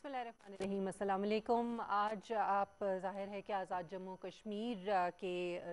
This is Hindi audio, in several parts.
बिस्मिल्लाहिर्रहमानिर्रहीम। अस्सलाम वालेकुम। आज आप ज़ाहिर है कि आज़ाद जम्मू कश्मीर के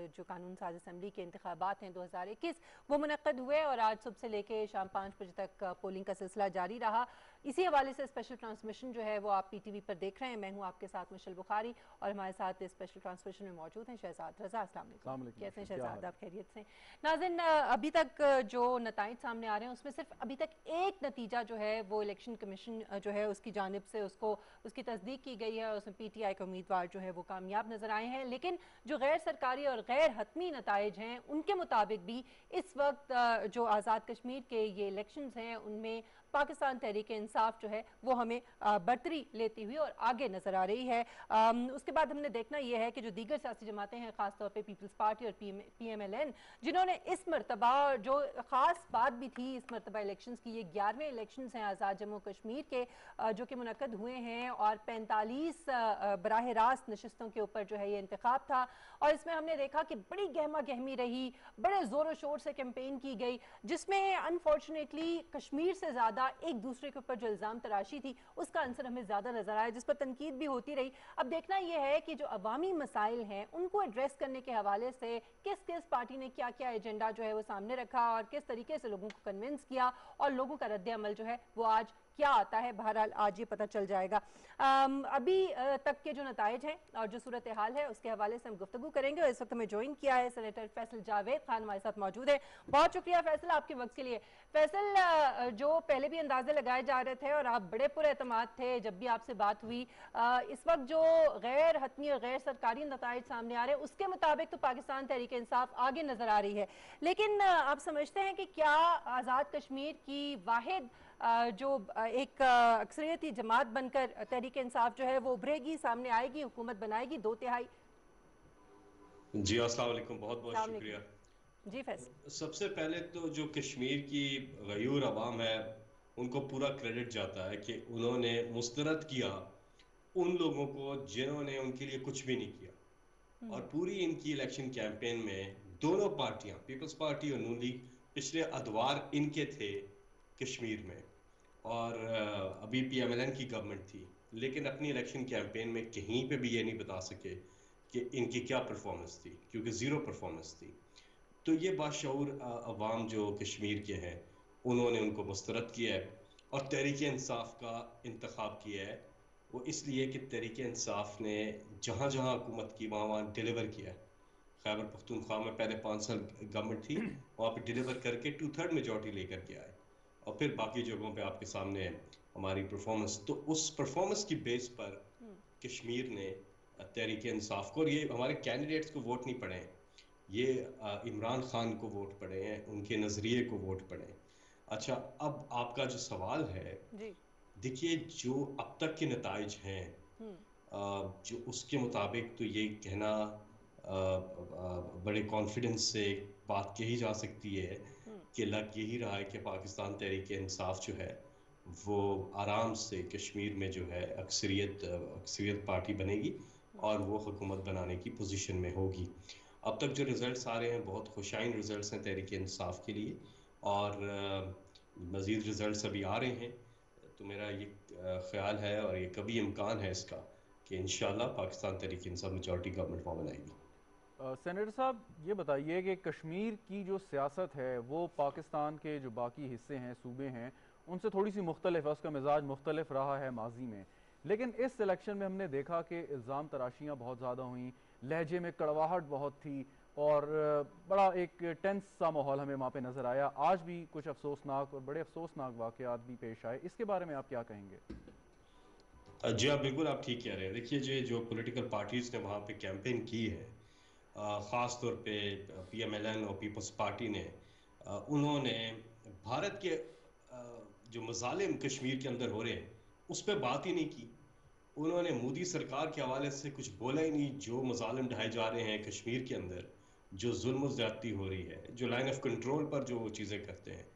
जो कानून साज असम्बली के इंतखाबात हैं 2021 वो मुनक्कद हुए और आज सुबह से लेकर शाम 5 बजे तक पोलिंग का सिलसिला जारी रहा। इसी हवाले से स्पेशल ट्रांसमिशन जो है वो आप PTV पर देख रहे हैं। मैं हूँ आपके साथ मिशेल बुखारी और हमारे साथ स्पेशल ट्रांसमिशन में मौजूद हैं शहजाद रजा। अस्सलाम वालेकुम। कैसे हैं शहजाद, आप खैरियत से? नाज़रीन, अभी तक जो नताइज सामने आ रहे हैं उसमें सिर्फ अभी तक एक नतीजा जो है वो इलेक्शन कमीशन जो है उसकी जानिब से उसकी तस्दीक की गई है। उसमें PTI के उम्मीदवार जो है वो कामयाब नजर आए हैं, लेकिन जो गैर सरकारी और गैर हतमी नताइज हैं उनके मुताबिक भी इस वक्त जो आज़ाद कश्मीर के ये इलेक्शंस हैं उनमें पाकिस्तान तहरीक इंसाफ जो है वो हमें बढ़तरी लेती हुई और आगे नजर आ रही है। उसके बाद हमने देखना यह है कि जो दीगर सियासी जमातें हैं, खासतौर पर पीपल्स पार्टी और PMLN, जिन्होंने इस मरतबा जो खास बात भी थी इस मरतबा इलेक्शंस की, ये 11वें इलेक्शंस हैं आज़ाद जम्मू कश्मीर के जो कि मुनक्कद हुए हैं और 45 बराह रास्त नशस्तों के ऊपर जो है ये इंतखाब था। और इसमें हमने देखा कि बड़ी गहमा गहमी रही, बड़े ज़ोरों शोर से कैंपेन की गई, जिसमें अनफॉर्चुनेटली कश्मीर से ज़्यादा एक दूसरे के ऊपर जो इल्ज़ाम तराशी थी उसका अंसर हमें ज़्यादा नजर आया, जिस पर तनकीद भी होती रही। अब देखना यह है कि जो अवामी मसाइल हैं उनको एड्रेस करने के हवाले से किस किस पार्टी ने क्या क्या एजेंडा जो है वो सामने रखा और किस तरीके से लोगों को कन्विंस किया और लोगों का रद्द अमल जो है वो आज क्या आता है, बहरहाल आज ये पता चल जाएगा। अभी तक के जो नताइज हैं और जो सूरत हाल है उसके हवाले से हम गुफ्तगू करेंगे और इस वक्त हमें ज्वाइन किया है सेनेटर फैसल जावेद खान हमारे साथ मौजूद है। बहुत शुक्रिया फैसल आपके वक्त के लिए। फैसल, जो पहले भी अंदाजे लगाए जा रहे थे और आप बड़े पुरएतमाद थे जब भी आपसे बात हुई, इस वक्त जो गैर हतमी और गैर सरकारी नताइज सामने आ रहे हैं उसके मुताबिक तो पाकिस्तान तहरीक इंसाफ आगे नजर आ रही है, लेकिन आप समझते हैं कि क्या आज़ाद कश्मीर की वाहिद जो एक अक्सरियती जमात बनकर तहरीक इंसाफ जो है वो उभरेगी, सामने आएगी, हुकूमत बनाएगी 2/3? जी अस्सलाम वालेकुम, बहुत बहुत अस्सलाम शुक्रिया। वालेकुम। जी फैसल। सबसे पहले तो जो कश्मीर की गयूर अवाम है उनको पूरा क्रेडिट जाता है कि उन्होंने मुस्तरद किया उन लोगों को जिन्होंने उनके लिए कुछ भी नहीं किया। और पूरी इनकी इलेक्शन कैंपेन में दोनों पार्टियां, पीपल्स पार्टी और नून लीग, पिछले अदवार इनके थे कश्मीर में। और अभी PMLN की गवर्नमेंट थी, लेकिन अपनी इलेक्शन कैंपेन में कहीं पे भी ये नहीं बता सके कि इनकी क्या परफॉर्मेंस थी, क्योंकि ज़ीरो परफॉर्मेंस थी। तो ये बाशऊर अवाम जो कश्मीर के हैं उन्होंने उनको मुस्तरद किया है और तहरीक इंसाफ का इंतखाब किया है। वो इसलिए कि तहरीक इंसाफ ने जहाँ जहाँ हुकूमत की वहाँ वहाँ डिलीवर किया है। खैबर पख्तूनख्वा में पहले 5 साल गवर्नमेंट थी, वहाँ पे डिलीवर करके 2/3 मेजॉरिटी लेकर के आए। और फिर बाकी जगहों पे आपके सामने है हमारी परफॉर्मेंस। तो उस परफॉर्मेंस की बेस पर कश्मीर ने तहरीक इंसाफ को, और ये हमारे कैंडिडेट्स को वोट नहीं पड़े हैं, ये इमरान खान को वोट पड़े हैं, उनके नज़रिए को वोट पड़े हैं। अच्छा, अब आपका जो सवाल है, जी। देखिए जो अब तक के नताइज हैं, जो उसके मुताबिक तो ये कहना बड़े कॉन्फिडेंस से बात कही जा सकती है कि लग यही रहा है कि पाकिस्तान तहरीक इंसाफ जो है वो आराम से कश्मीर में जो है अक्सरियत पार्टी बनेगी और वो हुकूमत बनाने की पोजीशन में होगी। अब तक जो रिजल्ट्स आ रहे हैं बहुत खुशाइन रिजल्ट्स हैं तहरीक इंसाफ के लिए, और मज़ीद रिजल्ट्स अभी आ रहे हैं। तो मेरा ये ख्याल है और ये कभी इम्कान है इसका कि इंशाल्लाह Pakistan Tehreek Insaf majority government form बनाएगी। सेनेटर साहब, ये बताइए कि कश्मीर की जो सियासत है वो पाकिस्तान के जो बाकी हिस्से हैं, सूबे हैं, उनसे थोड़ी सी मुख्तलिफ है, उसका मिजाज मुख्तलिफ रहा है माजी में। लेकिन इस सिलेक्शन में हमने देखा कि इल्ज़ाम तराशियाँ बहुत ज़्यादा हुई, लहजे में कड़वाहट बहुत थी और बड़ा एक टेंस सा माहौल हमें वहाँ पे नज़र आया। आज भी कुछ अफसोसनाक और बड़े अफसोसनाक वाक़यात भी पेश आए, इसके बारे में आप क्या कहेंगे? जी आप बिल्कुल, आप ठीक कह रहे हैं। देखिए जो पॉलिटिकल पार्टीज ने वहाँ पे कैंपेन की है, ख़ास तौर पे PMLN और पीपल्स पार्टी ने, उन्होंने भारत के जो मजालिम कश्मीर के अंदर हो रहे हैं उस पर बात ही नहीं की। उन्होंने मोदी सरकार के हवाले से कुछ बोला ही नहीं। जो मजालिम ढाए जा रहे हैं कश्मीर के अंदर, जो जुल्म ज्यादती हो रही है, जो लाइन ऑफ कंट्रोल पर जो वो चीज़ें करते हैं,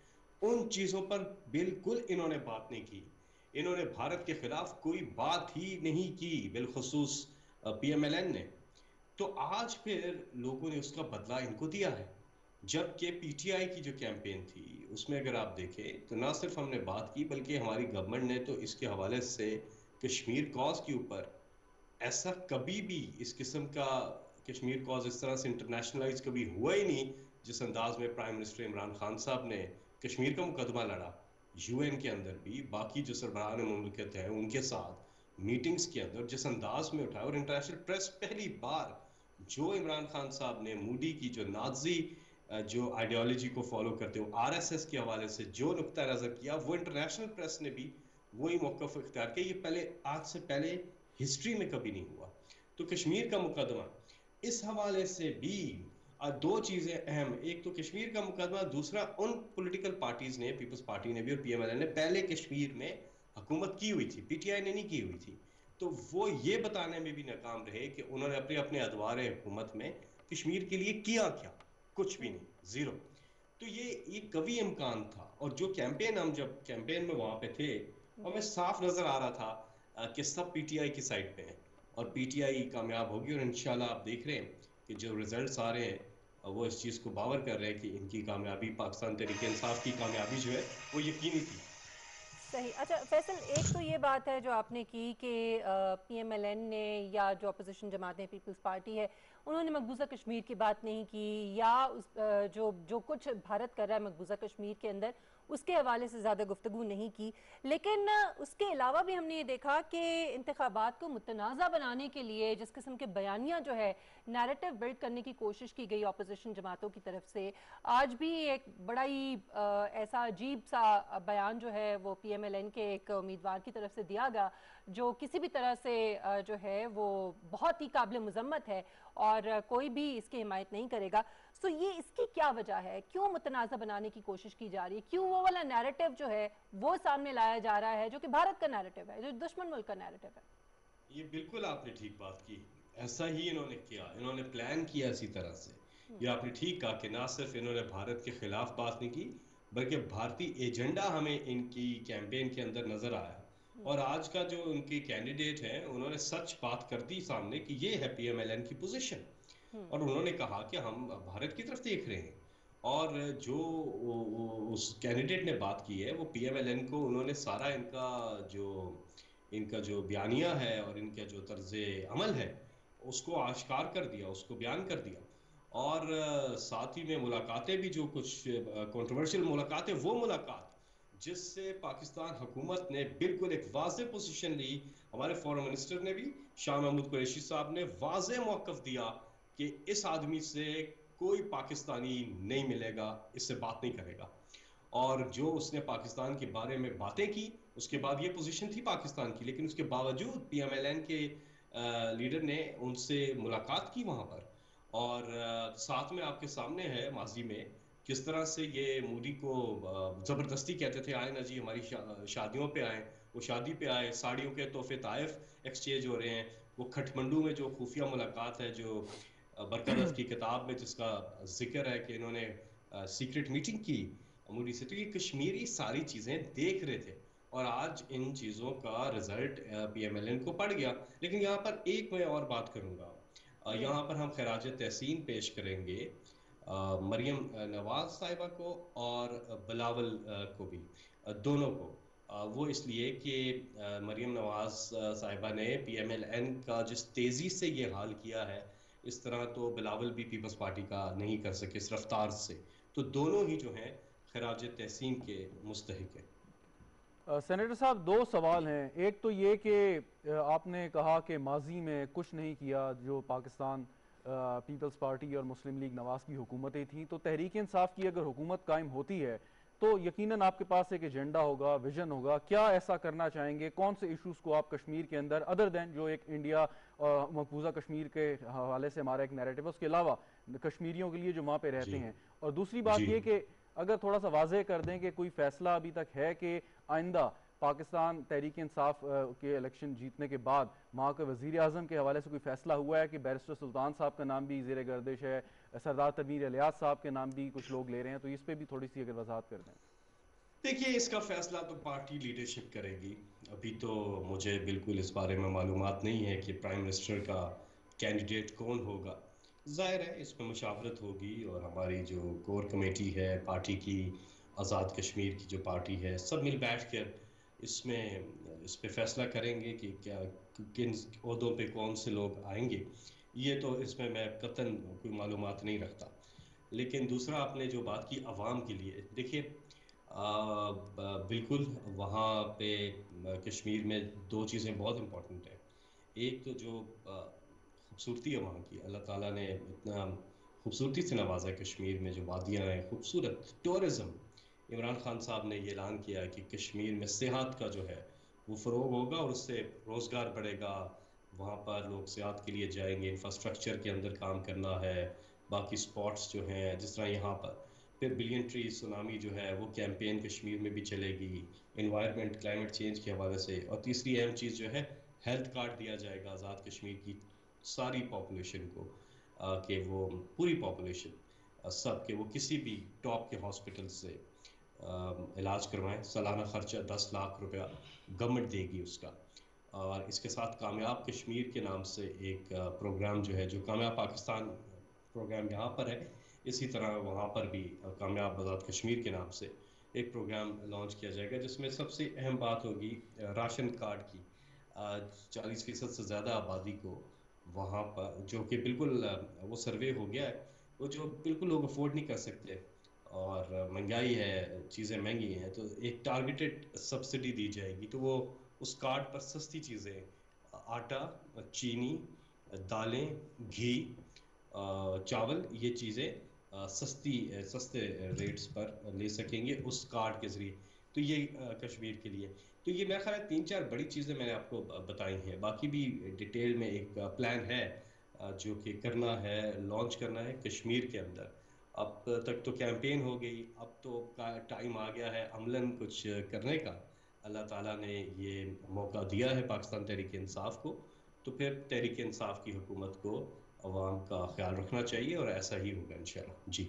उन चीज़ों पर बिल्कुल इन्होंने बात नहीं की। इन्होंने भारत के खिलाफ कोई बात ही नहीं की, बिलखसूस PMLN ने। तो आज फिर लोगों ने उसका बदला इनको दिया है। जबकि PTI की जो कैंपेन थी उसमें अगर आप देखें तो ना सिर्फ हमने बात की बल्कि हमारी गवर्नमेंट ने तो इसके हवाले से कश्मीर कॉज के ऊपर ऐसा कभी भी इस किस्म का कश्मीर कॉज इस तरह से इंटरनेशनलाइज कभी हुआ ही नहीं जिस अंदाज में प्राइम मिनिस्टर इमरान खान साहब ने कश्मीर का मुकदमा लड़ा। यूएन के अंदर भी बाकी जो सरबराहान मुमलिकत हैं उनके साथ मीटिंग्स के अंदर जिस अंदाज में उठाया, और इंटरनेशनल प्रेस पहली बार जो इमरान खान साहब ने मूडी की जो नाजी जो आइडियोलॉजी को फॉलो करते हो आरएसएस के हवाले से जो नुक्ता नजर किया, वो इंटरनेशनल प्रेस ने भी वही मौक़िफ़ इख्तियार किया। ये पहले आज से पहले हिस्ट्री में कभी नहीं हुआ। तो कश्मीर का मुकदमा इस हवाले से भी दो चीजें अहम, एक तो कश्मीर का मुकदमा, दूसरा उन पॉलिटिकल पार्टीज ने, पीपल्स पार्टी ने भी और पीएमएल ने पहले कश्मीर में हुकूमत की हुई थी, पीटीआई ने नहीं की हुई थी। तो वो ये बताने में भी नाकाम रहे कि उन्होंने अपने अपने अदवार हुकूमत में कश्मीर के लिए किया क्या, कुछ भी नहीं, जीरो। तो ये कभी इम्कान था। और जो कैंपेन, हम जब कैंपेन में वहां पे थे, हमें साफ नजर आ रहा था कि सब पीटीआई की साइड पे हैं और पीटीआई कामयाब होगी। और इंशाल्लाह आप देख रहे हैं कि जो रिजल्ट्स आ रहे हैं वो इस चीज़ को बावर कर रहे हैं कि इनकी कामयाबी, पाकिस्तान तहरीक इंसाफ की कामयाबी जो है वो यकीनी थी। सही। अच्छा फैसल, एक तो ये बात है जो आपने की कि पीएमएलएन ने या जो अपोजिशन जमातें, पीपल्स पार्टी है, उन्होंने मकबूजा कश्मीर की बात नहीं की, या जो कुछ भारत कर रहा है मकबूजा कश्मीर के अंदर उसके हवाले से ज़्यादा गुफ्तगू नहीं की। लेकिन उसके अलावा भी हमने ये देखा कि इंतखाबात को मुतनाज़ा बनाने के लिए जिस किस्म के बयानियाँ जो है नैरेटिव बिल्ड करने की कोशिश की गई अपोजिशन जमातों की तरफ से, आज भी एक बड़ा ही ऐसा अजीब सा बयान जो है वो पीएमएलएन के एक उम्मीदवार की तरफ से दिया गया, जो किसी भी तरह से जो है वो बहुत ही काबिल मजम्मत है और कोई भी इसकी हिमायत नहीं करेगा। सो ये इसकी क्या वजह है, क्यों मुतनाज़ा बनाने की कोशिश की जा रही है, क्यों वो वाला नैरेटिव जो है वो सामने लाया जा रहा है जो कि भारत का नैरेटिव है, जो दुश्मन मुल्क का नैरेटिव है? ये बिल्कुल आपने ठीक बात की, ऐसा ही इन्होंने किया, इन्होंने प्लान किया इसी तरह से। ये आपने ठीक कहा कि ना सिर्फ इन्होंने भारत के खिलाफ बात नहीं की, बल्कि भारतीय एजेंडा हमें इनकी कैंपेन के अंदर नजर आया। और आज का जो उनके कैंडिडेट हैं उन्होंने सच बात कर दी सामने कि ये है पीएमएलएन की पोजीशन। और उन्होंने कहा कि हम भारत की तरफ देख रहे हैं। और जो उस कैंडिडेट ने बात की है वो पीएमएलएन को उन्होंने सारा इनका जो बयानिया है और इनका जो तर्ज अमल है उसको आश्कार कर दिया, उसको बयान कर दिया। और साथ ही में मुलाकातें भी, जो कुछ कंट्रोवर्शियल मुलाकातें, वो मुलाकात जिससे पाकिस्तान हुकूमत ने बिल्कुल एक वाज़ेह पोजीशन ली। हमारे फॉरेन मिनिस्टर ने भी, शाह महमूद कुरैशी साहब ने वाज़ेह मौक़िफ़ दिया कि इस आदमी से कोई पाकिस्तानी नहीं मिलेगा, इससे बात नहीं करेगा। और जो उसने पाकिस्तान के बारे में बातें की, उसके बाद ये पोजीशन थी पाकिस्तान की, लेकिन उसके बावजूद पीएमएलएन के लीडर ने उनसे मुलाकात की वहाँ पर। और साथ में आपके सामने है माजी में किस तरह से ये मोदी को ज़बरदस्ती कहते थे, आए ना जी हमारी शादियों पे आए, वो शादी पे आए, साड़ियों के तोहफे ताइफ एक्सचेंज हो रहे हैं। वो खटमंडू में जो खुफिया मुलाकात है, जो बरकत की किताब में जिसका जिक्र है कि इन्होंने सीक्रेट मीटिंग की मोदी से, तो ये कश्मीरी सारी चीज़ें देख रहे थे। और आज इन चीज़ों का रिजल्ट पीएमएलएन को पड़ गया। लेकिन यहाँ पर एक मैं और बात करूँगा, यहाँ पर हम खराज तहसीन पेश करेंगे मरियम नवाज साहिबा को और बिलावल को भी, दोनों को। वो इसलिए कि मरियम नवाज साहिबा ने पीएमएलएन का जिस तेज़ी से ये हाल किया है, इस तरह तो बिलावल भी पीपल्स पार्टी का नहीं कर सके इस रफ्तार से। तो दोनों ही जो हैं खराज तहसीन के मुस्तहिक हैं। सेनेटर साहब, दो सवाल हैं। एक तो ये कि आपने कहा कि माजी में कुछ नहीं किया जो पाकिस्तान पीपल्स पार्टी और मुस्लिम लीग नवाज की हुकूमतें थीं, तो तहरीक इंसाफ की अगर हुकूमत कायम होती है तो यकीनन आपके पास एक एजेंडा होगा, विजन होगा। क्या ऐसा करना चाहेंगे, कौन से इश्यूज़ को आप कश्मीर के अंदर, अदर दैन जो एक इंडिया और मकबूजा कश्मीर के हवाले से हमारा एक नैरेटिव है, उसके अलावा कश्मीरियों के लिए जो वहाँ पे रहते हैं? और दूसरी बात ये कि अगर थोड़ा सा वाज़ेह कर दें कि कोई फ़ैसला अभी तक है कि आइंदा पाकिस्तान तहरीक इंसाफ के इलेक्शन जीतने के बाद वहाँ के वज़ीर आज़म के हवाले से कोई फ़ैसला हुआ है कि बैरिस्टर सुल्तान साहब का नाम भी ज़ेर गर्दिश है, सरदार तनवीर इलियास साहब के नाम भी कुछ लोग ले रहे हैं, तो इस पर भी थोड़ी सी अगर वजाहत कर दें। देखिए, इसका फैसला तो पार्टी लीडरशिप करेगी। अभी तो मुझे बिल्कुल इस बारे में मालूमात नहीं है कि प्राइम मिनिस्टर का कैंडिडेट कौन होगा। जाहिर है इसमें मुशावरत होगी और हमारी जो कोर कमेटी है पार्टी की, आज़ाद कश्मीर की जो पार्टी है, सब मिल बैठ कर इसमें इस पे फैसला करेंगे कि क्या किन ओहदों पे कौन से लोग आएंगे। ये तो इसमें मैं कतन कोई मालूमात नहीं रखता। लेकिन दूसरा आपने जो बात की आवाम के लिए, देखिए बिल्कुल वहाँ पे कश्मीर में दो चीज़ें बहुत इम्पोर्टेंट हैं। एक तो जो खूबसूरती है वहाँ की, अल्लाह ताला ने इतना खूबसूरती से नवाजा है कश्मीर में, जो वादियाँ हैं खूबसूरत, टूरिज़्म। इमरान खान साहब ने ये ऐलान किया है कि कश्मीर में सेहत का जो है वो फ़रोग होगा और उससे रोज़गार बढ़ेगा। वहाँ पर लोग सेहत के लिए जाएंगे, इंफ्रास्ट्रक्चर के अंदर काम करना है, बाकी स्पॉट्स जो हैं जिस तरह यहाँ पर। फिर बिलियन ट्री सुनामी जो है वो कैंपेन कश्मीर में भी चलेगी, इन्वायरमेंट क्लाइमेट चेंज के हवाले से। और तीसरी अहम चीज़ जो है, हेल्थ कार्ड दिया जाएगा आज़ाद कश्मीर की सारी पॉपुलेशन को, कि वो पूरी पॉपुलेशन सब के वो किसी भी टॉप के हॉस्पिटल से इलाज करवाएं। सालाना खर्चा 10 लाख रुपया गवर्नमेंट देगी उसका। और इसके साथ कामयाब कश्मीर के नाम से एक प्रोग्राम जो है, जो कामयाब पाकिस्तान प्रोग्राम यहाँ पर है, इसी तरह वहाँ पर भी कामयाब आज़ाद कश्मीर के नाम से एक प्रोग्राम लॉन्च किया जाएगा, जिसमें सबसे अहम बात होगी राशन कार्ड की। 40% से ज़्यादा आबादी को वहाँ पर, जो कि बिल्कुल वो सर्वे हो गया है, वो जो बिल्कुल लोग अफोर्ड नहीं कर सकते और महंगाई है, चीज़ें महंगी हैं, तो एक टारगेटेड सब्सिडी दी जाएगी। तो वो उस कार्ड पर सस्ती चीज़ें, आटा, चीनी, दालें, घी, चावल, ये चीज़ें सस्ते रेट्स पर ले सकेंगे उस कार्ड के ज़रिए। तो ये कश्मीर के लिए, तो ये मेरा ख्याल है 3-4 बड़ी चीज़ें मैंने आपको बताई हैं। बाकी भी डिटेल में एक प्लान है जो कि करना है, लॉन्च करना है कश्मीर के अंदर। अब तक तो कैंपेन हो गई, अब तो टाइम आ गया है अमलन कुछ करने का। अल्लाह ताला ने ये मौका दिया है पाकिस्तान तहरीक इंसाफ को, तो फिर तहरीक इंसाफ की हुकूमत को अवाम का ख्याल रखना चाहिए और ऐसा ही होगा इंशाल्लाह। जी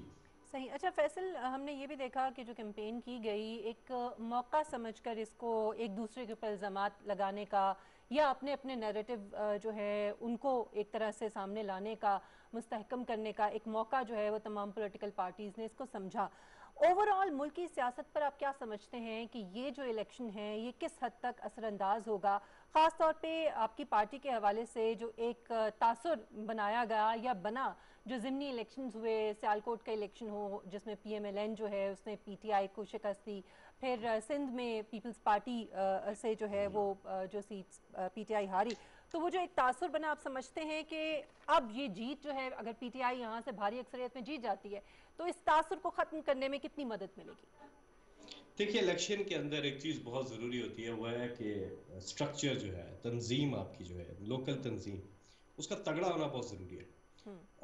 सही। अच्छा फैसल, हमने ये भी देखा कि जो कैंपेन की गई, एक मौका समझकर इसको एक दूसरे के ऊपर इल्ज़ामात लगाने का या अपने अपने नैरेटिव जो है उनको एक तरह से सामने लाने का, मुस्तहकम करने का एक मौका जो है वो तमाम पॉलिटिकल पार्टीज़ ने इसको समझा। ओवरऑल मुल्क की सियासत पर आप क्या समझते हैं कि ये जो इलेक्शन है ये किस हद तक असरअंदाज होगा, ख़ास तौर पे आपकी पार्टी के हवाले से जो एक तासुर बनाया गया या बना, जो ज़िमनी इलेक्शंस हुए, सियालकोट का इलेक्शन हो जिसमें PMLN जो है उसने PTI को शिकस्त दी, फिर सिंध में पीपल्स पार्टी से जो है वो जो सीट्स PTI हारी, तो वो जो एक तासुर बना, आप समझते हैं कि अब ये जीत जो है, अगर PTI यहाँ से भारी अक्सरियत में जीत जाती है तो इस तासुर को ख़त्म करने में कितनी मदद मिलेगी? देखिए, इलेक्शन के अंदर एक चीज़ बहुत ज़रूरी होती है, वो है कि स्ट्रक्चर जो है, तंजीम आपकी जो है, लोकल तंजीम, उसका तगड़ा होना बहुत ज़रूरी है।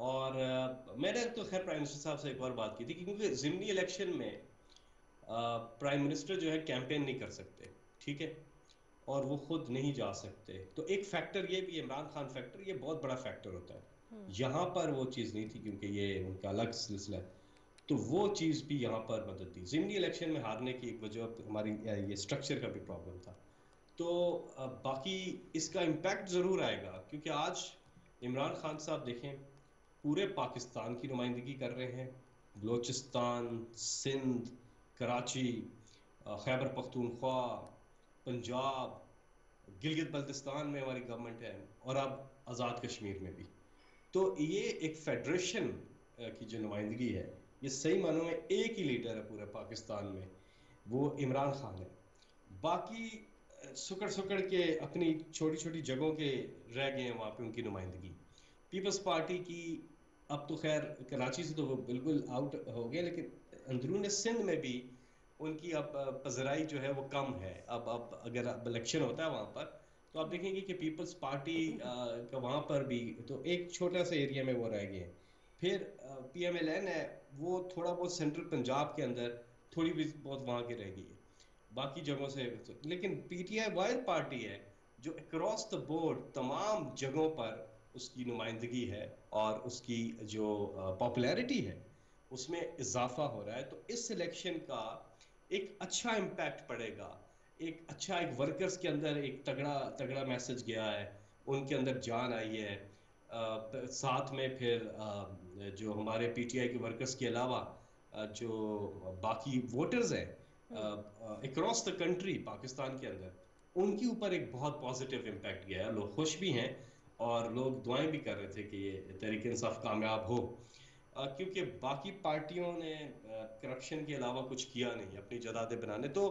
और मैंने तो खैर प्राइम मिनिस्टर साहब से एक और बात की थी, क्योंकि ज़िमनी इलेक्शन में प्राइम मिनिस्टर जो है कैंपेन नहीं कर सकते, ठीक है, और वो खुद नहीं जा सकते। तो एक फैक्टर ये भी, इमरान खान फैक्टर, ये बहुत बड़ा फैक्टर होता है। यहाँ पर वो चीज़ नहीं थी क्योंकि ये उनका अलग सिलसिला है, तो वो चीज़ भी यहाँ पर मदद दी। ज़िमनी इलेक्शन में हारने की एक वजह हमारी ये स्ट्रक्चर का भी प्रॉब्लम था। तो बाकी इसका इम्पैक्ट ज़रूर आएगा, क्योंकि आज इमरान खान साहब देखें, पूरे पाकिस्तान की नुमाइंदगी कर रहे हैं। बलोचिस्तान, सिंध, कराची, खैबर पख्तूनख्वा, पंजाब, गिलगित बल्तिस्तान में हमारी गवर्नमेंट है, और अब आज़ाद कश्मीर में भी। तो ये एक फेडरेशन की जो नुमाइंदगी है, ये सही मानों में एक ही लीडर है पूरे पाकिस्तान में, वो इमरान खान है। बाकी सुकड़ सुकड़ के अपनी छोटी छोटी जगहों के रह गए हैं वहाँ पे उनकी नुमाइंदगी। पीपल्स पार्टी की अब तो खैर कराची से तो वो बिल्कुल आउट हो गए, लेकिन अंदरून सिंध में भी उनकी अब पजराई जो है वो कम है। अब अगर अब इलेक्शन होता है वहाँ पर, तो आप देखेंगे कि पीपल्स पार्टी का वहाँ पर भी तो एक छोटा सा एरिया में वो रह गए हैं। फिर PMLN है, वो थोड़ा बहुत सेंट्रल पंजाब के अंदर थोड़ी भी बहुत वहाँ की रह गई है, बाकी जगहों से लेकिन PTI वाइल्ड पार्टी है जो अक्रॉस द बोर्ड तमाम जगहों पर उसकी नुमाइंदगी है, और उसकी जो पॉपुलैरिटी है उसमें इजाफा हो रहा है। तो इस सिलेक्शन का एक अच्छा इम्पैक्ट पड़ेगा, एक अच्छा, एक वर्कर्स के अंदर एक तगड़ा तगड़ा मैसेज गया है, उनके अंदर जान आई है। साथ में फिर जो हमारे PTI के वर्कर्स के अलावा जो बाकी वोटर्स हैं, अक्रॉस द कंट्री पाकिस्तान के अंदर, उनके ऊपर एक बहुत पॉजिटिव इम्पैक्ट गया है। लोग खुश भी हैं और लोग दुआएं भी कर रहे थे कि ये तहरीक इंसाफ कामयाब हो, क्योंकि बाकी पार्टियों ने करप्शन के अलावा कुछ किया नहीं अपनी जदादे बनाने। तो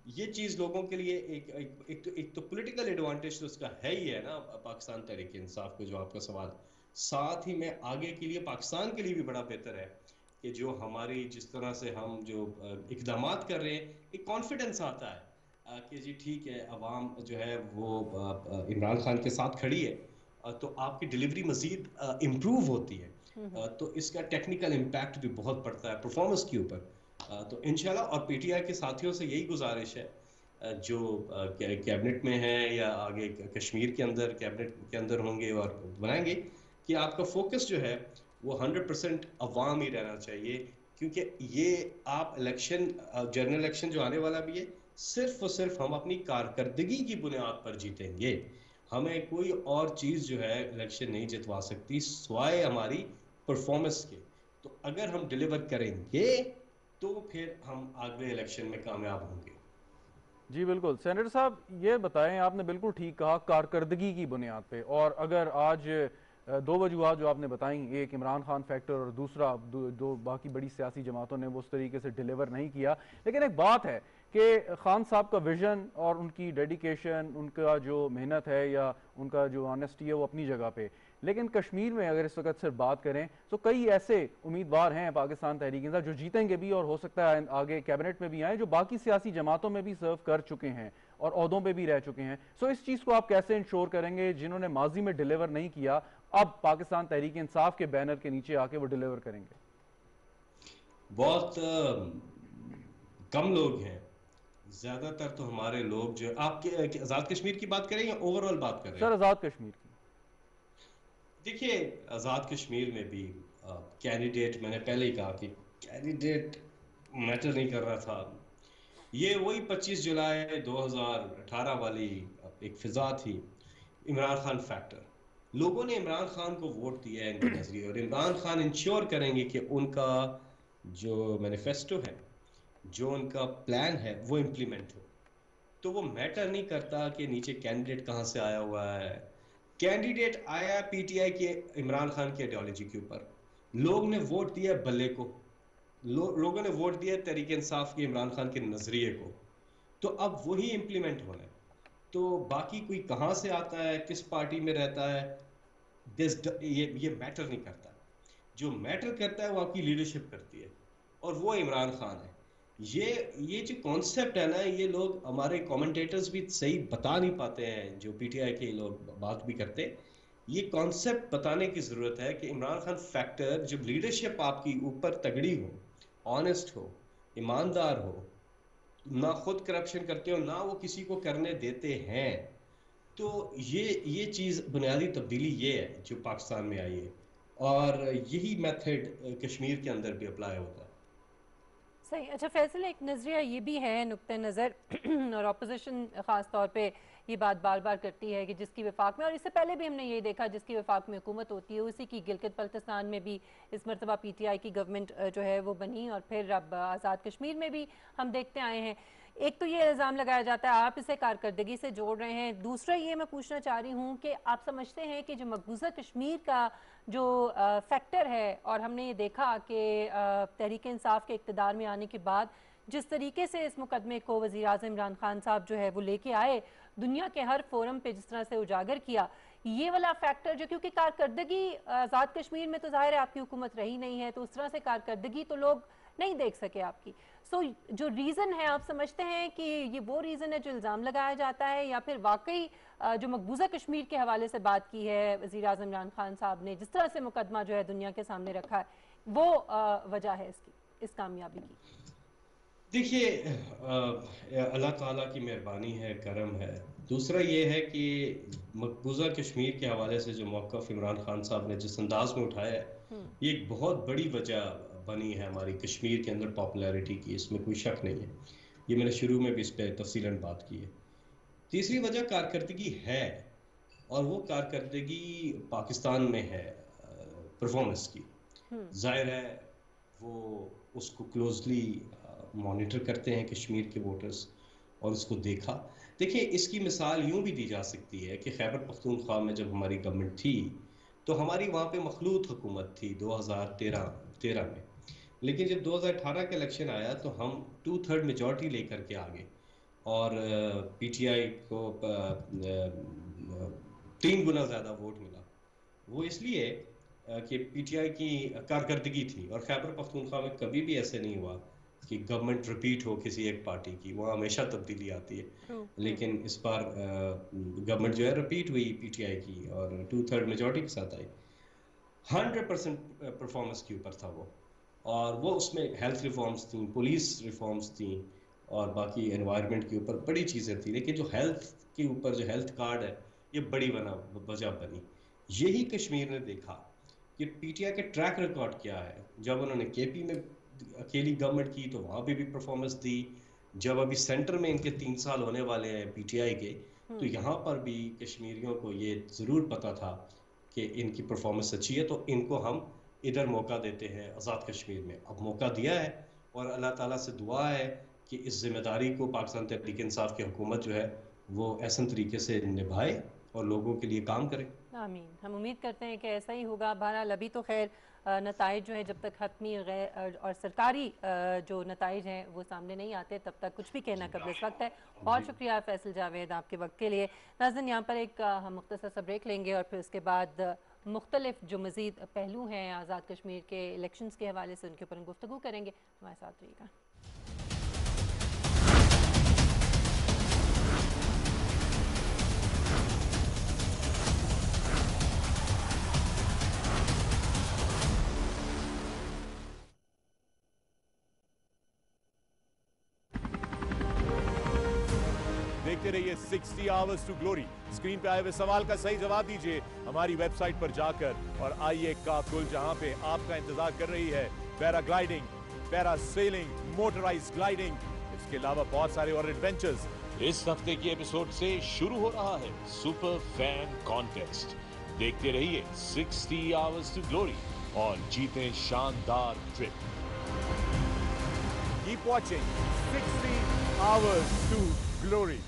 ये चीज़ लोगों के लिए एक तो पॉलिटिकल एडवांटेज तो उसका है ही है ना, पाकिस्तान तहरीक इंसाफ को, जो आपका सवाल। साथ ही में आगे के लिए पाकिस्तान के लिए भी बड़ा बेहतर है कि जो हमारी जिस तरह से हम जो इकदाम कर रहे हैं, एक कॉन्फिडेंस आता है कि जी ठीक है, अवाम जो है वो इमरान खान के साथ खड़ी है, तो आपकी डिलीवरी मजीद इम्प्रूव होती है। तो इसका टेक्निकल इम्पैक्ट भी बहुत पड़ता है परफॉर्मेंस के ऊपर। तो इंशाल्लाह, और पीटीआई के साथियों से यही गुजारिश है जो कैबिनेट में है या आगे कश्मीर के अंदर कैबिनेट के अंदर होंगे और बनाएंगे, कि आपका फोकस जो है वो 100% अवाम ही रहना चाहिए। क्योंकि ये आप इलेक्शन, जनरल इलेक्शन जो आने वाला भी है, सिर्फ और सिर्फ हम अपनी कारकर्दगी की बुनियाद पर जीतेंगे। हमें कोई और चीज़ जो है इलेक्शन नहीं जितवा सकती स्वाय हमारी परफॉर्मेंस के। तो अगर हम डिलीवर करेंगे तो फिर हम अगले इलेक्शन में कामयाब होंगे। जी बिल्कुल। सेनेटर साहब, ये बताएं, आपने बिल्कुल ठीक कहा कारकर्दगी की बुनियाद पे, और अगर आज दो वजूहत जो आपने बताई, एक इमरान खान फैक्टर और दूसरा दो बाकी बड़ी सियासी जमातों ने वो उस तरीके से डिलीवर नहीं किया। लेकिन एक बात है कि खान साहब का विजन और उनकी डेडिकेशन, उनका जो मेहनत है या उनका जो ऑनेस्टी है वो अपनी जगह पे। लेकिन कश्मीर में अगर इस वक्त सिर्फ बात करें तो कई ऐसे उम्मीदवार हैं पाकिस्तान तहरीक इंसाफ जो जीतेंगे भी और हो सकता है आगे कैबिनेट में भी आए, जो बाकी सियासी जमातों में भी सर्व कर चुके हैं और ओहदों पे भी रह चुके हैं। सो इस चीज़ को आप कैसे इंश्योर करेंगे, जिन्होंने माजी में डिलीवर नहीं किया अब पाकिस्तान तहरीक इंसाफ के बैनर के नीचे आके वो डिलीवर करेंगे? बहुत कम लोग हैं, ज्यादातर तो हमारे लोग जो, आपके आजाद कश्मीर की बात करें या ओवरऑल बात कर रहे हैं? सर, आजाद कश्मीर की। देखिए, आजाद कश्मीर में भी कैंडिडेट, मैंने पहले ही कहा कि कैंडिडेट मैटर नहीं कर रहा था। ये वही 25 जुलाई 2018 वाली एक फिजा थी, इमरान खान फैक्टर। लोगों ने इमरान खान को वोट दिया है इनके नजरिए, और इमरान खान इंश्योर करेंगे कि उनका जो मैनिफेस्टो है, जो उनका प्लान है, वो इम्प्लीमेंट हो। तो वो मैटर नहीं करता कि नीचे कैंडिडेट कहाँ से आया हुआ है। कैंडिडेट आया पीटीआई के इमरान खान की आइडियोलॉजी के ऊपर, लोग ने वोट दिया बल्ले को, लोगों ने वोट दिया तहरीक इंसाफ के इमरान खान के नजरिए को। तो अब वही इंप्लीमेंट होना है। तो बाकी कोई कहाँ से आता है, किस पार्टी में रहता है, ये मैटर नहीं करता। जो मैटर करता है वो आपकी लीडरशिप करती है, और वो इमरान खान है। ये जो कॉन्सेप्ट है ना, ये लोग, हमारे कमेंटेटर्स भी सही बता नहीं पाते हैं, जो पीटीआई के लोग बात भी करते हैं। ये कॉन्सेप्ट बताने की ज़रूरत है कि इमरान खान फैक्टर, जब लीडरशिप आपकी ऊपर तगड़ी हो, ऑनेस्ट हो, ईमानदार हो, ना खुद करप्शन करते हो, ना वो किसी को करने देते हैं, तो ये चीज़, बुनियादी तब्दीली ये है जो पाकिस्तान में आई है। और यही मेथड कश्मीर के अंदर भी अप्लाई होता है। सही। अच्छा फैसल, एक नज़रिया ये भी है, नुक्ते नज़र और अपोजिशन ख़ास तौर पे ये बात बार बार करती है कि जिसकी वफाक में, और इससे पहले भी हमने ये देखा, जिसकी वफाक में हुकूमत होती है उसी की, गिलगित बल्तिस्तान में भी इस मरतबा पीटीआई की गवर्नमेंट जो है वो बनी, और फिर अब आज़ाद कश्मीर में भी हम देखते आए हैं। एक तो ये इल्ज़ाम लगाया जाता है आप इसे कारकर्दगी से जोड़ रहे हैं, दूसरा ये मैं पूछना चाह रही हूँ कि आप समझते हैं कि जो मकबूजा कश्मीर का जो फैक्टर है, और हमने ये देखा कि तहरीक इंसाफ के इक़्तिदार में आने के बाद जिस तरीके से इस मुकदमे को वज़ीर आज़म इमरान खान साहब जो है वो लेके आए, दुनिया के हर फोरम पे जिस तरह से उजागर किया, ये वाला फैक्टर जो, क्योंकि कारकर्दगी आज़ाद कश्मीर में तो ज़ाहिर है आपकी हुकूमत रही नहीं है, तो उस तरह से कारकर्दगी तो लोग नहीं देख सके आपकी। सो जो रीज़न है, आप समझते हैं कि ये वो रीज़न है जो इल्ज़ाम लगाया जाता है, या फिर वाकई जो मकबूजा कश्मीर के हवाले से बात की है वज़ीर आज़म इमरान खान साहब ने, जिस तरह से मुकदमा जो है दुनिया के सामने रखा है, वो वजह है इसकी, इस कामयाबी की? देखिए, अल्लाह ताला की मेहरबानी है, करम है। दूसरा ये है कि मकबूजा कश्मीर के हवाले से जो मौक़िफ़ इमरान खान साहब ने जिस अंदाज में उठाया है, ये एक बहुत बड़ी वजह बनी है हमारी कश्मीर के अंदर पॉपुलैरिटी की, इसमें कोई शक नहीं है। ये मैंने शुरू में भी इस पर तफसीलन बात की है। तीसरी वजह कारकर्दगी है, और वो कारकर्दगी पाकिस्तान में है परफॉर्मेंस की। जाहिर है वो उसको क्लोजली मॉनिटर करते हैं कश्मीर के वोटर्स और उसको देखा। देखिए, इसकी मिसाल यूं भी दी जा सकती है कि खैबर पख्तूनख्वा में जब हमारी गवर्नमेंट थी तो हमारी वहाँ पे मखलूत हुकूमत थी 2013 में, लेकिन जब 2018 का इलेक्शन आया तो हम 2/3 मेजॉरिटी लेकर के आ गए और पीटीआई को 3 गुना ज़्यादा वोट मिला। वो इसलिए कि पीटीआई की कारकर्दगी थी, और खैबर पख्तूनख्वा में कभी भी ऐसे नहीं हुआ कि गवर्नमेंट रिपीट हो किसी एक पार्टी की, वहाँ हमेशा तब्दीली आती है। लेकिन इस बार गवर्नमेंट जो है रिपीट हुई पीटीआई की और 2/3 मेजॉरिटी के साथ आई। 100% परफॉर्मेंस के ऊपर था वो, और वो उसमें हेल्थ रिफॉर्म्स थी, पुलिस रिफॉर्म्स थी और बाकी एनवायरनमेंट के ऊपर बड़ी चीज़ें थी। लेकिन जो हेल्थ के ऊपर जो हेल्थ कार्ड है, ये बड़ी वजह बनी। यही कश्मीर ने देखा कि पीटीआई के ट्रैक रिकॉर्ड क्या है। जब उन्होंने केपी में अकेली गवर्नमेंट की तो वहाँ पे भी परफॉर्मेंस दी, जब अभी सेंटर में इनके 3 साल होने वाले हैं पीटीआई के, तो यहाँ पर भी कश्मीरियों को ये ज़रूर पता था कि इनकी परफॉर्मेंस अच्छी है, तो इनको हम इधर मौका देते हैं आज़ाद कश्मीर में। अब मौका दिया है और अल्लाह ताला से दुआ है कि इस जिम्मेदारी को पाकिस्तान तहरीक इंसाफ की हुकूमत जो है वो ऐसा तरीके से निभाए और लोगों के लिए काम करे। आमीन। हम उम्मीद करते हैं कि ऐसा ही होगा। बहरहाल अभी तो खैर नताइज जो है जब तक हतमी और सरकारी जो नताइज हैं वो सामने नहीं आते तब तक कुछ भी कहना कबल इस वक्त है। बहुत शुक्रिया फैसल जावेद आपके वक्त के लिए। नाज़रीन, यहाँ पर एक हम मुख्तसर सा ब्रेक लेंगे और फिर उसके बाद मुख्तलिफ जो मज़ीद पहलू हैं आज़ाद कश्मीर के इलेक्शंस के हवाले से उनके ऊपर हम गुफ्तगू करेंगे। हमारे साथ रहिएगा। देखते रहिए 60 आवर्स टू ग्लोरी। स्क्रीन पे आए हुए सवाल का सही जवाब दीजिए हमारी वेबसाइट पर जाकर, और आइए काकुल जहां पे आपका इंतजार कर रही है पैराग्लाइडिंग, पैरासेलिंग, मोटराइज ग्लाइडिंग, इसके अलावा बहुत सारे और एडवेंचर्स। इस हफ्ते की एपिसोड से शुरू हो रहा है सुपर फैन कॉन्टेस्ट। देखते रहिए 60 आवर्स टू ग्लोरी और जीतें शानदार trip. Keep watching 60 hours to glory.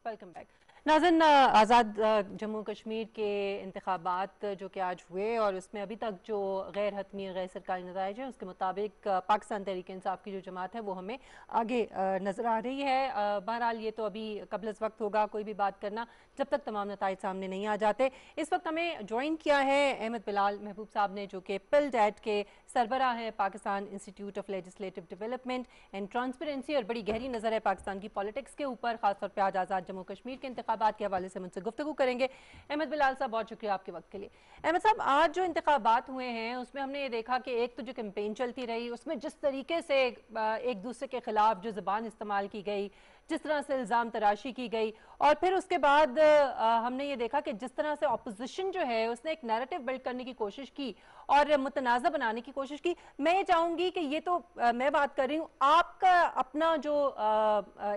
Welcome back. नाज़रीन, आज़ाद जम्मू कश्मीर के इंतखाबात जो कि आज हुए और उसमें अभी तक जो गैर हतमी गैर सरकारी नताइज हैं उसके मुताबिक पाकिस्तान तहरीक इंसाफ की जो जमात है वो हमें आगे नज़र आ रही है। बहरहाल ये तो अभी कबल वक्त होगा कोई भी बात करना जब तक तमाम नताइज सामने नहीं आ जाते। इस वक्त हमें ज्वाइन किया है अहमद बिलाल महबूब साहब ने, जो कि पिलडेट के सरबराह है, Pakistan institute of legislative development and transparency, और बड़ी गहरी नज़र है पाकिस्तान की पॉलिटिक्स के ऊपर, खासतौर पर आज आज़ाद जम्मू कश्मीर के इंतखाबात के हवाले से मुझसे गुफ्तगू करेंगे। अहमद बिलाल साहब, बहुत शुक्रिया आपके वक्त के लिए। अहमद साहब, आज जो इंतखाबात हुए हैं उसमें हमने ये देखा कि एक तो जो कैंपेन चलती रही उसमें जिस तरीके से एक दूसरे के खिलाफ जो ज़बान इस्तेमाल की गई, जिस तरह से इल्ज़ाम तराशी की गई, और फिर उसके बाद हमने ये देखा कि जिस तरह से अपोजिशन जो है उसने एक नैरेटिव बिल्ड करने की कोशिश की और मुतनाज़ा बनाने की कोशिश की। मैं ये चाहूँगी कि ये तो मैं बात कर रही हूँ, आपका अपना जो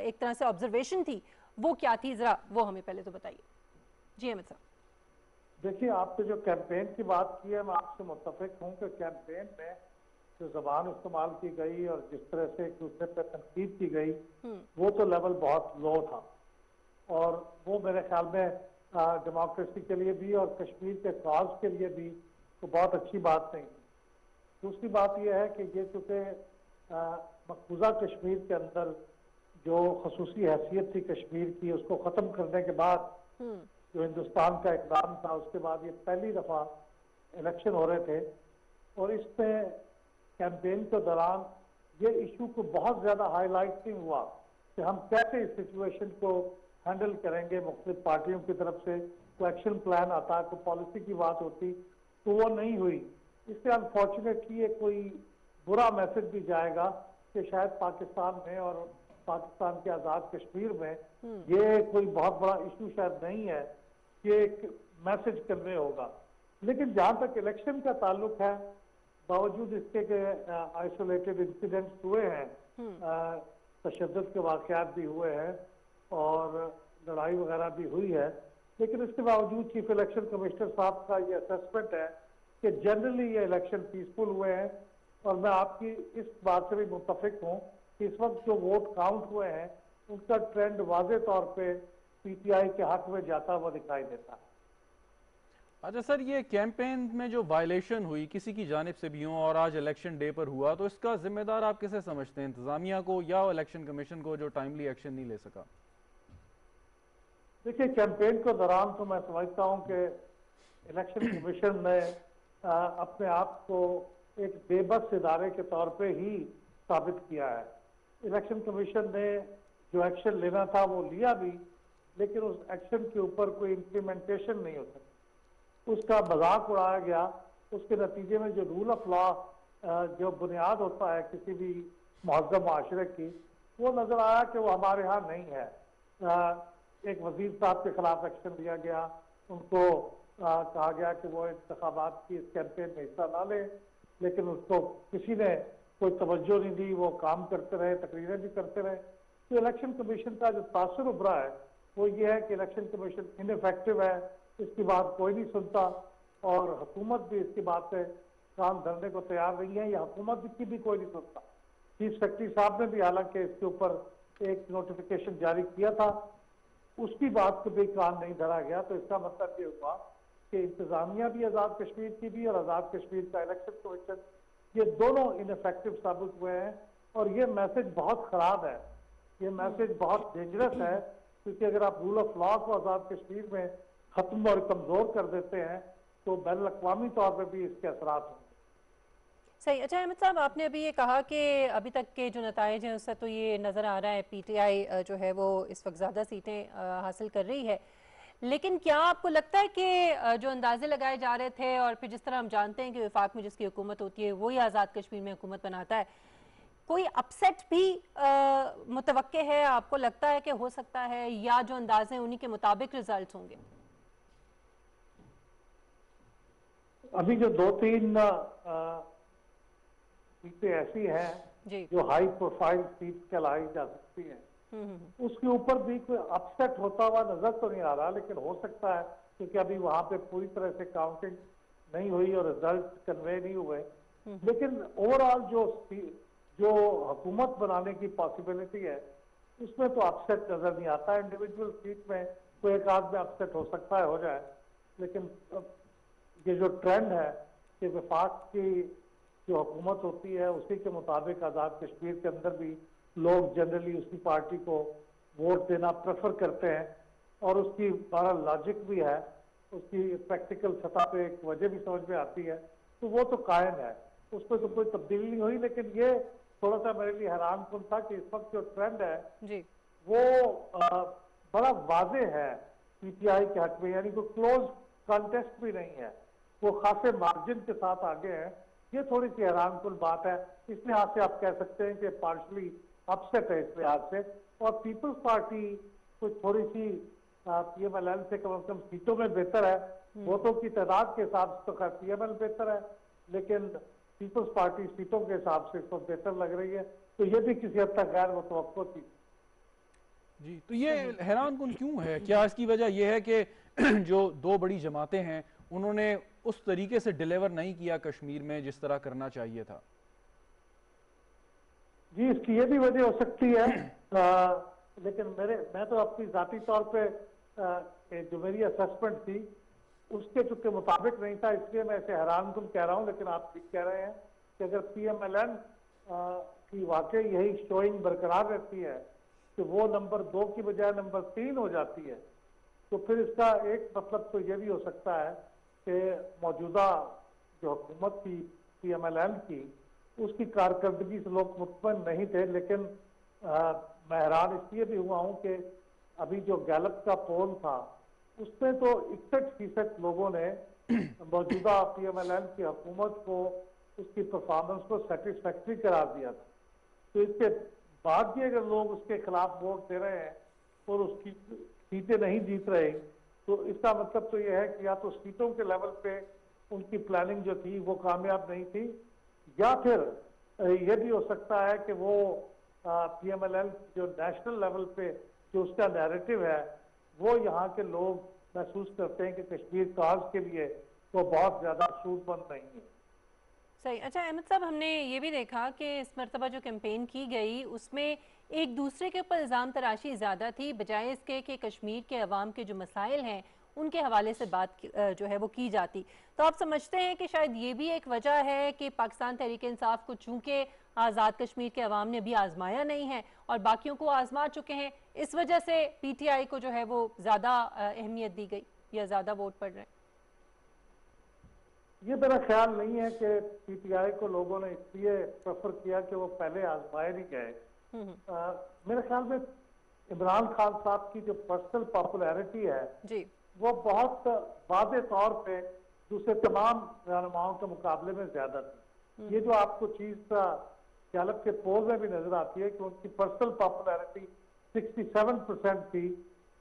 एक तरह से ऑब्जर्वेशन थी वो क्या थी, ज़रा वो हमें पहले तो बताइए। जी अहमद साहब। देखिए, आपने जो कैंपेन की बात की है मैं आपसे मुत्तफिक हूँ कि कैंपेन में जो जबान इस्तेमाल की गई और जिस तरह से एक दूसरे पर तनकीद की गई वो तो लेवल बहुत लो था, और वो मेरे ख्याल में डेमोक्रेसी के लिए भी और कश्मीर के काज के लिए भी तो बहुत अच्छी बात नहीं थी। दूसरी बात यह है कि ये चूँकि मकबूजा कश्मीर के अंदर जो खसूसी हैसियत थी कश्मीर की उसको ख़त्म करने के बाद जो हिंदुस्तान का एक नाम था, उसके बाद ये पहली दफ़ा इलेक्शन हो रहे थे और इसमें कैंपेन के दौरान ये इशू को बहुत ज़्यादा हाईलाइट नहीं हुआ कि हम कैसे इस सिचुएशन को हैंडल करेंगे। मुख्तलिफ पार्टियों की तरफ से कोई एक्शन प्लान आता, कोई पॉलिसी की बात होती, तो वो नहीं हुई। इससे अनफॉर्चुनेटली ये कोई बुरा मैसेज भी जाएगा कि शायद पाकिस्तान में और पाकिस्तान के आज़ाद कश्मीर में ये कोई बहुत बड़ा इशू शायद नहीं है, ये एक मैसेज कन्वे होगा। लेकिन जहाँ तक इलेक्शन का ताल्लुक है, बावजूद इसके के आइसोलेटेड इंसिडेंट्स हुए हैं, तशद्दुद के वाक़यात भी हुए हैं और लड़ाई वगैरह भी हुई है, लेकिन इसके बावजूद चीफ इलेक्शन कमिश्नर साहब का ये असेसमेंट है कि जनरली ये इलेक्शन पीसफुल हुए हैं। और मैं आपकी इस बात से भी मुत्तफिक हूँ कि इस वक्त जो वोट काउंट हुए हैं उनका ट्रेंड वाज़े तौर पे पीटीआई के हक में जाता हुआ दिखाई देता है। अच्छा सर, ये कैंपेन में जो वायलेशन हुई किसी की जानिब से भी हो और आज इलेक्शन डे पर हुआ, तो इसका जिम्मेदार आप किसे समझते हैं, इंतजामिया को या इलेक्शन कमीशन को जो टाइमली एक्शन नहीं ले सका? देखिए, कैंपेन के दौरान तो मैं समझता हूँ कि इलेक्शन कमीशन ने अपने आप को एक बेबस इदारे के तौर पे ही साबित किया है। इलेक्शन कमीशन ने जो एक्शन लेना था वो लिया भी, लेकिन उस एक्शन के ऊपर कोई इम्प्लीमेंटेशन नहीं हो सकी, उसका मजाक उड़ाया गया। उसके नतीजे में जो रूल ऑफ लॉ जो बुनियाद होता है किसी भी मुहज़्ज़म माशरे की, वो नजर आया कि वो हमारे यहाँ नहीं है। एक वजीर साहब के खिलाफ एक्शन लिया गया, उनको कहा गया कि वो इंतखाबात की इस कैंपेन में हिस्सा ना ले, लेकिन उसको किसी ने कोई तवज्जो नहीं दी, वो काम करते रहे, तकरीरें भी करते रहे। तो इलेक्शन कमीशन का जो तासुर उभरा है वो ये है कि इलेक्शन कमीशन इनइफेक्टिव है, इसकी बात कोई नहीं सुनता और हुकूमत भी इसकी बात से कान धरने को तैयार नहीं है, या हुकूमत की भी कोई नहीं सुनता। चीफ सेक्रेटरी साहब ने भी हालांकि इसके ऊपर एक नोटिफिकेशन जारी किया था, उसकी बात को भी कान नहीं धरा गया। तो इसका मतलब ये हुआ कि इंतजामिया भी आज़ाद कश्मीर की भी और आज़ाद कश्मीर का इलेक्शन कमीशन, ये दोनों इनइफेक्टिव साबित हुए हैं। और ये मैसेज बहुत ख़राब है, ये मैसेज बहुत डेंजरस है, क्योंकि अगर आप रूल ऑफ लॉ को आज़ाद कश्मीर में ख़त्म और कमज़ोर कर देते हैं तो बैनुल अक़वामी तौर पर भी इसके असरात होंगे। सही। अच्छा अहमद साहब, आपने अभी ये कहा कि अभी तक के जो नताइज हैं उससे तो ये नज़र आ रहा है पीटीआई जो है वो इस वक्त ज़्यादा सीटें हासिल कर रही है, लेकिन क्या आपको लगता है कि जो अंदाजे लगाए जा रहे थे और फिर जिस तरह हम जानते हैं कि वफाक में जिसकी हुकूमत होती है वही आज़ाद कश्मीर में हुकूमत बनाता है, कोई अपसेट भी मुतवक्के है? आपको लगता है कि हो सकता है, या जो अंदाजे हैं उन्हीं के मुताबिक रिजल्ट होंगे? अभी जो 2-3 सीटें ऐसी हैं जो हाई प्रोफाइल सीट कहलाई जा सकती हैं, उसके ऊपर भी कोई अपसेट होता हुआ नजर तो नहीं आ रहा, लेकिन हो सकता है क्योंकि अभी वहां पे पूरी तरह से काउंटिंग नहीं हुई और रिजल्ट कन्वे नहीं हुए। लेकिन ओवरऑल जो हुकूमत बनाने की पॉसिबिलिटी है उसमें तो अपसेट नजर नहीं आता। इंडिविजुअल सीट में कोई एक आध में अपसेट हो सकता है, हो जाए, लेकिन ये जो ट्रेंड है कि वफाक की जो हुकूमत होती है उसी के मुताबिक आज़ाद कश्मीर के अंदर भी लोग जनरली उसी पार्टी को वोट देना प्रेफर करते हैं, और उसकी बड़ा लॉजिक भी है, उसकी प्रैक्टिकल सतह पे एक वजह भी समझ में आती है, तो वो तो कायम है, उस पर तो कोई तब्दीली नहीं हुई। लेकिन ये थोड़ा सा मेरे लिए हैरानकुन था कि इस वक्त जो ट्रेंड है जी वो बड़ा वाजे है पीटीआई के हक में, यानी कोई क्लोज कॉन्टेस्ट भी नहीं है, वो खासे मार्जिन के साथ आगे है। ये थोड़ी सी हैरानकुन बात है। इस लिहाज से आप कह सकते हैं कि पार्शली अपसेट है इस लिहाज से, और पीपल्स पार्टी कुछ थोड़ी सी पीएमएल से कम सीटों में बेहतर है, वोटों की तादाद के हिसाब से तो खैर पीएमएल बेहतर है, लेकिन पीपल्स पार्टी सीटों के हिसाब से इसको बेहतर लग रही है, तो ये भी किसी हद तक गैर मुतवक्को थी। जी, तो ये हैरानकुन क्यों है? क्या इसकी वजह यह है कि जो दो बड़ी जमातें हैं उन्होंने उस तरीके से डिलीवर नहीं किया कश्मीर में जिस तरह करना चाहिए था? जी, इसकी ये भी वजह हो सकती है, लेकिन मैं तो अपनी जाती तौर पे जो मेरी असेसमेंट थी उसके चुके मुताबिक नहीं था, इसलिए मैं इसे हैरानकुन कह रहा हूँ। लेकिन आप ठीक कह रहे हैं कि अगर पीएमएलएन की वाकई यही शोइंग बरकरार रहती है कि वो नंबर 2 की बजाय नंबर 3 हो जाती है, तो फिर इसका एक मतलब तो ये भी हो सकता है कि मौजूदा जो हुकूमत थी PMLN की, उसकी कारकर्दगी से लोग मुतमईन नहीं थे। लेकिन मैं हैरान इसलिए भी हुआ हूँ कि अभी जो गैलप का पोल था उसमें तो 61% लोगों ने मौजूदा PMLN की हुकूमत को, उसकी परफॉर्मेंस को सेटिस्फैक्ट्री करार दिया था। तो इसके बाद भी अगर लोग उसके खिलाफ वोट दे रहे हैं और उसकी सीटें नहीं जीत रहे, तो इसका मतलब तो यह है कि या तो सीटों के लेवल पे उनकी प्लानिंग जो थी वो कामयाब नहीं थी, या फिर यह भी हो सकता है कि वो PMLN जो नेशनल लेवल पे जो उसका नैरेटिव है, वो यहाँ के लोग महसूस करते हैं कि कश्मीर काज के लिए वो बहुत ज्यादा सूटबंद नहीं है। सही। अच्छा अहमद साहब, हमने ये भी देखा कि इस मरतबा जो कैंपेन की गई उसमें एक दूसरे के ऊपर इल्ज़ाम तराशी ज़्यादा थी, बजाय इसके कि कश्मीर के अवाम के जो मसाइल हैं उनके हवाले से बात जो है वो की जाती। तो आप समझते हैं कि शायद ये भी एक वजह है कि पाकिस्तान तहरीक इंसाफ को चूँकि आज़ाद कश्मीर के अवाम ने अभी आजमाया नहीं है और बाकियों को आजमा चुके हैं, इस वजह से PTI को जो है वो ज़्यादा अहमियत दी गई या ज़्यादा वोट पड़ रहे हैं? ये मेरा ख्याल नहीं है कि PTI को लोगों ने इसलिए प्रेफर किया कि वो पहले आजमाए नहीं गए। मेरे ख्याल में इमरान खान साहब की जो पर्सनल पॉपुलैरिटी है जी, वो बहुत वाज़े तौर पे दूसरे तमाम रहनुमाओं के मुकाबले में ज्यादा थी। ये जो आपको चीज गैलप के पोल में भी नजर आती है कि उनकी पर्सनल पॉपुलैरिटी 67% थी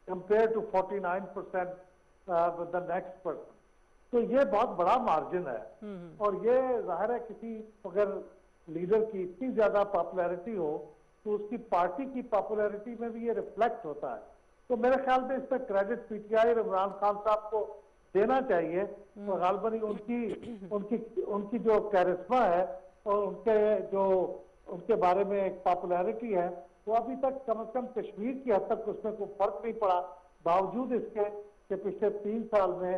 compare to 49% with the next person. तो ये बहुत बड़ा मार्जिन है और ये जाहिर है किसी अगर लीडर की इतनी ज्यादा पॉपुलैरिटी हो तो उसकी पार्टी की पॉपुलैरिटी में भी ये रिफ्लेक्ट होता है। तो मेरे ख्याल में इसमें क्रेडिट PTI और इमरान खान साहब को देना चाहिए। और गालबन उनकी जो कैरिस्मा है और उनके बारे में एक पॉपुलैरिटी है, वो अभी तक कम से कम कश्मीर की हद तक उसमें कोई फर्क नहीं पड़ा, बावजूद इसके कि पिछले 3 साल में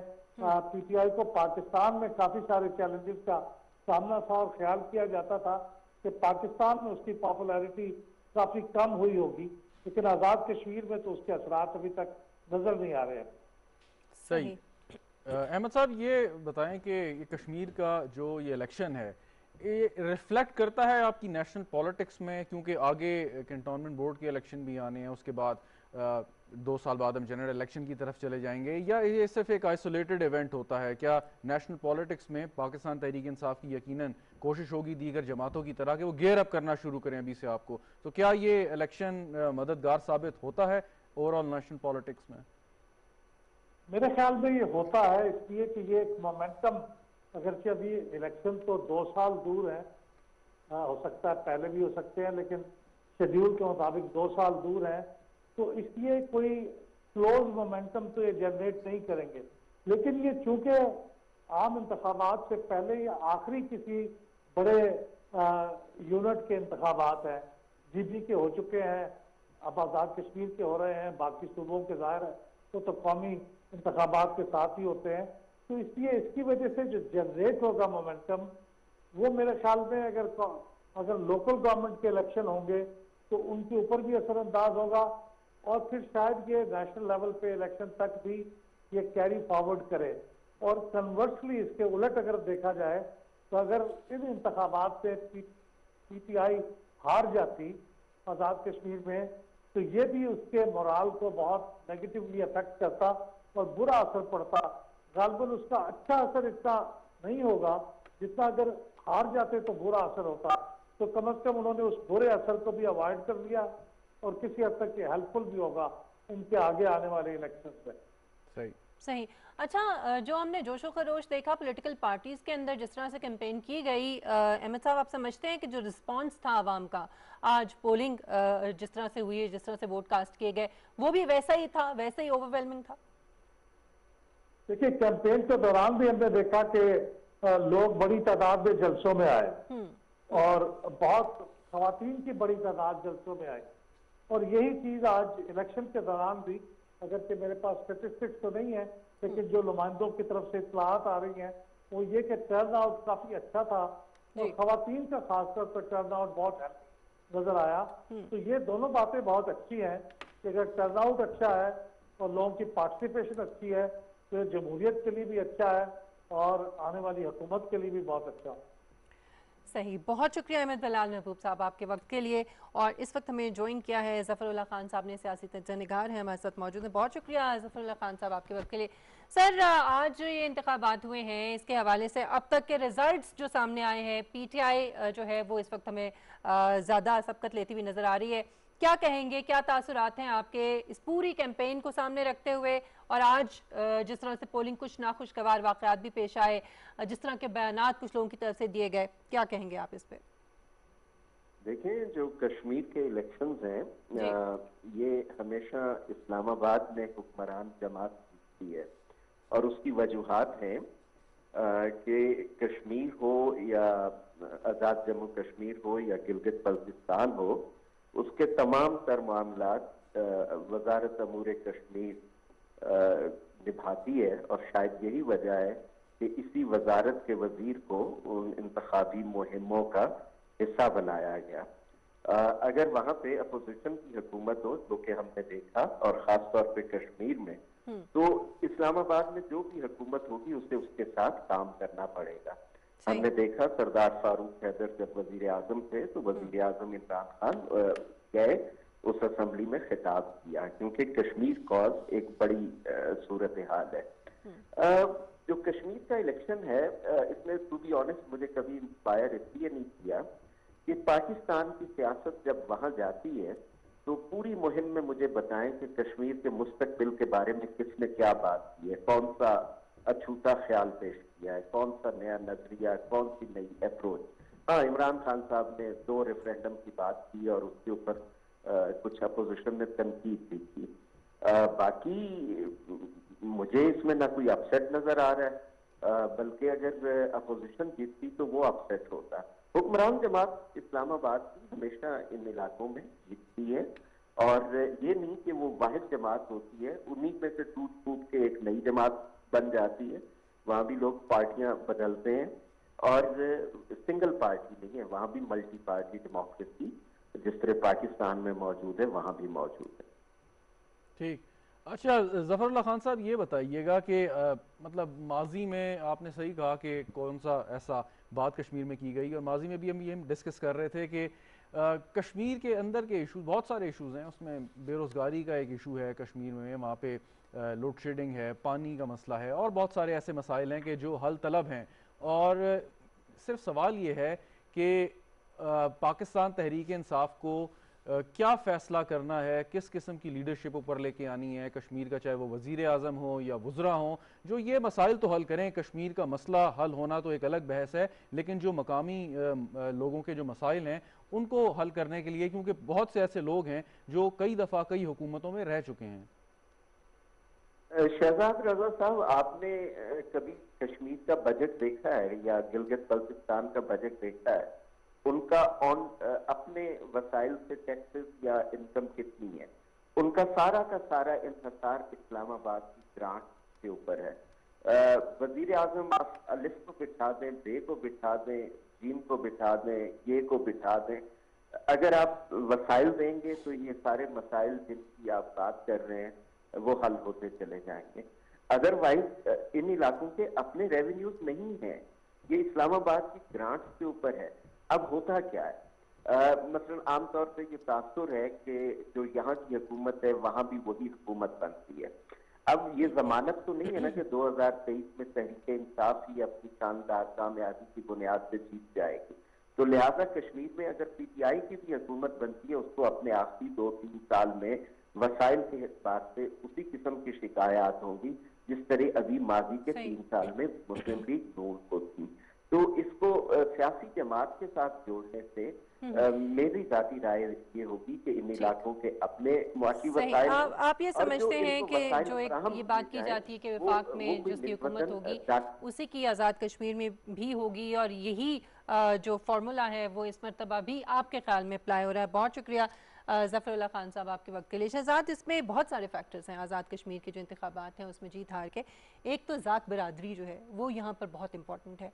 PTI को पाकिस्तान में काफी सारे चैलेंजेस का सामना था और ख्याल किया जाता था कि पाकिस्तान में उसकी पॉपुलैरिटी काफी कम हुई होगी, लेकिन आजाद कश्मीर में तो उसके असरात अभी तक नजर नहीं आ रहे हैं। सही। अहमद साहब, ये बताएं कि ये कश्मीर का जो ये इलेक्शन है, ये रिफ्लेक्ट करता है आपकी नेशनल पॉलिटिक्स में, क्योंकि आगे कैंटोनमेंट बोर्ड के इलेक्शन भी आने हैं, उसके बाद 2 साल बाद हम जनरल इलेक्शन की तरफ चले जाएंगे, या ये सिर्फ एक आइसोलेटेड इवेंट होता है? क्या नेशनल पॉलिटिक्स में पाकिस्तान तहरीक इंसाफ की यकीनन कोशिश होगी दीगर जमातों की तरह कि वो गेयर अप करना शुरू करें अभी से आपको, तो क्या ये इलेक्शन मददगार साबित होता है ओवरऑल नेशनल पॉलिटिक्स में? मेरे ख्याल में ये होता है इसलिए कि ये एक मोमेंटम, अगरचे अभी इलेक्शन तो 2 साल दूर है, हो सकता है पहले भी हो सकते हैं, लेकिन शेड्यूल के मुताबिक 2 साल दूर है, तो इसलिए कोई क्लोज मोमेंटम तो ये जनरेट नहीं करेंगे। लेकिन ये चूंकि आम इंतखाबात से पहले ये आखिरी किसी बड़े यूनिट के इंतखाबात हैं, GB के हो चुके हैं, अब आज़ाद कश्मीर के हो रहे हैं, बाकी सूबों के जाहिर है तो कौमी इंतखाबात के साथ ही होते हैं, तो इसलिए इसकी वजह से जो जनरेट होगा मोमेंटम, वो मेरे ख्याल में अगर लोकल गवर्नमेंट के इलेक्शन होंगे तो उनके ऊपर भी असरअंदाज होगा और फिर शायद ये नेशनल लेवल पे इलेक्शन तक भी ये कैरी फॉरवर्ड करे। और कन्वर्सली इसके उलट अगर देखा जाए तो अगर इन इंतखाबात से PTI हार जाती आज़ाद कश्मीर में, तो ये भी उसके मोराल को बहुत नेगेटिवली अफेक्ट करता और बुरा असर पड़ता। गालबन उसका अच्छा असर इतना नहीं होगा जितना अगर हार जाते तो बुरा असर होता। तो कम से कम उन्होंने उस बुरे असर को भी अवॉइड कर लिया और किसी हद तक ये हेल्पफुल भी होगा इनके आगे आने वाले इलेक्शन में। सही सही। अच्छा, जो हमने जोशो खरोश देखा पॉलिटिकल पार्टीज के अंदर जिस तरह से कैंपेन की गई, अहमद साहब आप समझते हैं कि जो रिस्पांस था आवाम का आज पोलिंग जिस तरह से हुई है, जिस तरह से वोट कास्ट किए गए, वो भी वैसा ही था, वैसा ही ओवरवेलमिंग था? देखिए, कैंपेन के दौरान भी हमने देखा कि लोग बड़ी तादाद में जलसों में आए और बहुत खवातीन की बड़ी तादाद जलसों में आई, और यही चीज आज इलेक्शन के दौरान भी, अगर कि मेरे पास स्टेटिस्टिक्स तो नहीं है लेकिन जो नुमाइंदों की तरफ से इत्तलात आ रही हैं वो ये कि टर्न आउट काफी अच्छा था और खवातीन का खासतौर पर टर्न आउट बहुत नजर आया। तो ये दोनों बातें बहुत अच्छी हैं कि अगर टर्न आउट अच्छा है और लोगों की पार्टिसिपेशन अच्छी है तो ये जमहूरियत के लिए भी अच्छा है और आने वाली हुकूमत के लिए भी बहुत अच्छा है। सही, बहुत शुक्रिया अहमद बिलाल महबूब साहब आपके वक्त के लिए। और इस वक्त हमें ज्वाइन किया है ज़फ़रुल्लाह खान साहब ने, सियासी तज्ज़ियानिगार हैं, हमारे साथ मौजूद हैं। बहुत शुक्रिया ज़फ़रुल्लाह खान साहब आपके वक्त के लिए। सर, आज जो ये इंतखाबात हुए हैं इसके हवाले से अब तक के रिजल्ट्स जो सामने आए हैं, PTI जो है वो इस वक्त हमें ज़्यादा सबकत लेती हुई नज़र आ रही है, क्या कहेंगे, क्या तासुरात हैं आपके इस पूरी कैंपेन को सामने रखते हुए? और आज जिस तरह से पोलिंग कुछ नाखुशगवार वाक़यात भी पेश आए, जिस तरह के बयानात कुछ लोगों की तरफ से दिए गए, क्या कहेंगे आप इस पे? देखें, जो कश्मीर के इलेक्शंस हैं ये हमेशा इस्लामाबाद में हुक्मरान जमात जीतती है और उसकी वजूहात हैं कि कश्मीर हो या आज़ाद जम्मू कश्मीर हो या गिलगित बल्तिस्तान हो, उसके तमाम तर मामलात वजारत अमूर कश्मीर निभाती है और शायद यही वजह है कि इसी वजारत के वजीर को उन इंतखाबी मुहिमों का हिस्सा बनाया गया। अगर वहां पे अपोजिशन की हुकूमत हो, जो कि हमने देखा और खास तौर पे कश्मीर में, तो इस्लामाबाद में जो भी हुकूमत होगी उसे उसके साथ काम करना पड़ेगा। हमने देखा सरदार फारूक हैदर जब वजीर आजम थे तो वजीर आजम इमरान खान गए, उस असेंबली में खिताब किया, क्योंकि कश्मीर कॉज एक बड़ी सूरत हाल है। जो कश्मीर का इलेक्शन है इसमें टू बी ऑनेस्ट मुझे कभी इंस्पायर इसलिए नहीं किया कि पाकिस्तान की सियासत जब वहां जाती है तो पूरी मुहिम में मुझे बताएं कि कश्मीर के मुस्तकबिल के बारे में किसने क्या बात की है, कौन सा अछूता ख्याल पेश किया है, कौन सा नया नजरिया, कौन सी नई अप्रोच। हाँ, इमरान खान साहब ने 2 रेफरेंडम की बात की और उसके ऊपर कुछ अपोजिशन ने तनकीद भी की। बाकी मुझे इसमें ना कोई अपसेट नजर आ रहा है, बल्कि अगर अपोजिशन जीतती तो वो अपसेट होता। हुक्मरान जमात इस्लामाबाद की हमेशा इन इलाकों में जीतती है और ये नहीं कि वो वाहिद जमात होती है, उन्हीं में से टूट फूट के एक नई जमात बन जाती है। वहां भी लोग पार्टियां बदलते हैं और सिंगल पार्टी नहीं है, वहां भी मल्टी पार्टी डेमोक्रेसी जिस तरह पाकिस्तान में मौजूद है वहां भी मौजूद है। ठीक, अच्छा ज़फ़रुल्लाह खान साहब ये बताइएगा कि मतलब माजी में आपने सही कहा कि कौन सा ऐसा बात कश्मीर में की गई, और माजी में भी हम ये डिस्कस कर रहे थे कि कश्मीर के अंदर के इशू, बहुत सारे इशूज़ हैं, उसमें बेरोज़गारी का एक इशू है कश्मीर में, वहाँ पे लोड शेडिंग है, पानी का मसला है और बहुत सारे ऐसे मसाइल हैं कि जो हल तलब हैं। और सिर्फ सवाल ये है कि पाकिस्तान तहरीक इंसाफ को क्या फ़ैसला करना है, किस किस्म की लीडरशिप ऊपर लेके आनी है कश्मीर का, चाहे वो वज़ीर आज़म हो या वज़रा हो, जो ये मसाइल तो हल करें। कश्मीर का मसला हल होना तो एक अलग बहस है, लेकिन जो मकामी लोगों के जो मसाइल हैं उनको हल करने के लिए, क्योंकि बहुत से ऐसे लोग हैं जो कई दफ़ा कई हुकूमतों में रह चुके हैं। शहजाद रजा साहब, आपने कभी कश्मीर का बजट देखा है या गिलगित बल्तिस्तान का बजट देखा है? उनका ऑन अपने वसाइल से टैक्सेस या इनकम कितनी है? उनका सारा का सारा इंतजार इस्लामाबाद की ग्रांट के ऊपर है। वजीर आजम आप अलिफ को बिठा दें, बे को बिठा दें, जीम को बिठा दें, ये को बिठा दें, अगर आप वसाइल देंगे तो ये सारे मसाइल जिनकी आप बात कर रहे हैं वो हल होते चले जाएंगे। अदरवाइज इन इलाकों के अपने रेवेन्यूज नहीं है, ये इस्लामाबाद की ग्रांट्स के ऊपर है। अब होता क्या है, मसलन आमतौर पे ये तासुर है कि जो यहाँ की हुकूमत है वहां भी वही हुकूमत बनती है। अब ये जमानत तो नहीं है ना कि 2023 में तहरीक इंसाफ ही अपनी शानदार कामयाबी की बुनियाद पे जीत जाएगी। तो लिहाजा कश्मीर में अगर PTI की भी हुकूमत बनती है, उसको अपने आखिरी 2-3 साल में वसाइल के एतबार से उसी किस्म की शिकायत होंगी जिस तरह अभी माजी के 3 साल में मुस्लिम लीग नून को थी। तो इसको सियासी जमात के साथ जोड़ने से मेरी जाती राय ये होगी कि इन इलाकों के अपने मुआशी वसाइल। आप ये समझते हैं कि जो एक ये बात की जाती है कि वफाक में जिसकी हुकूमत होगी उसी की आज़ाद कश्मीर में भी होगी, और यही जो फार्मूला है वो इस मरतबा भी आपके ख्याल में अप्लाई हो रहा है। बहुत शुक्रिया ज़फ़रुल्लाह खान साहब आपके वक्त के लिए। शहजाद, इसमें बहुत सारे फैक्टर्स हैं आज़ाद कश्मीर के जो इंतखाबात हैं उसमें जीत हार के। एक तो ज़ात बरादरी जो है वो यहाँ पर बहुत इंपॉर्टेंट है।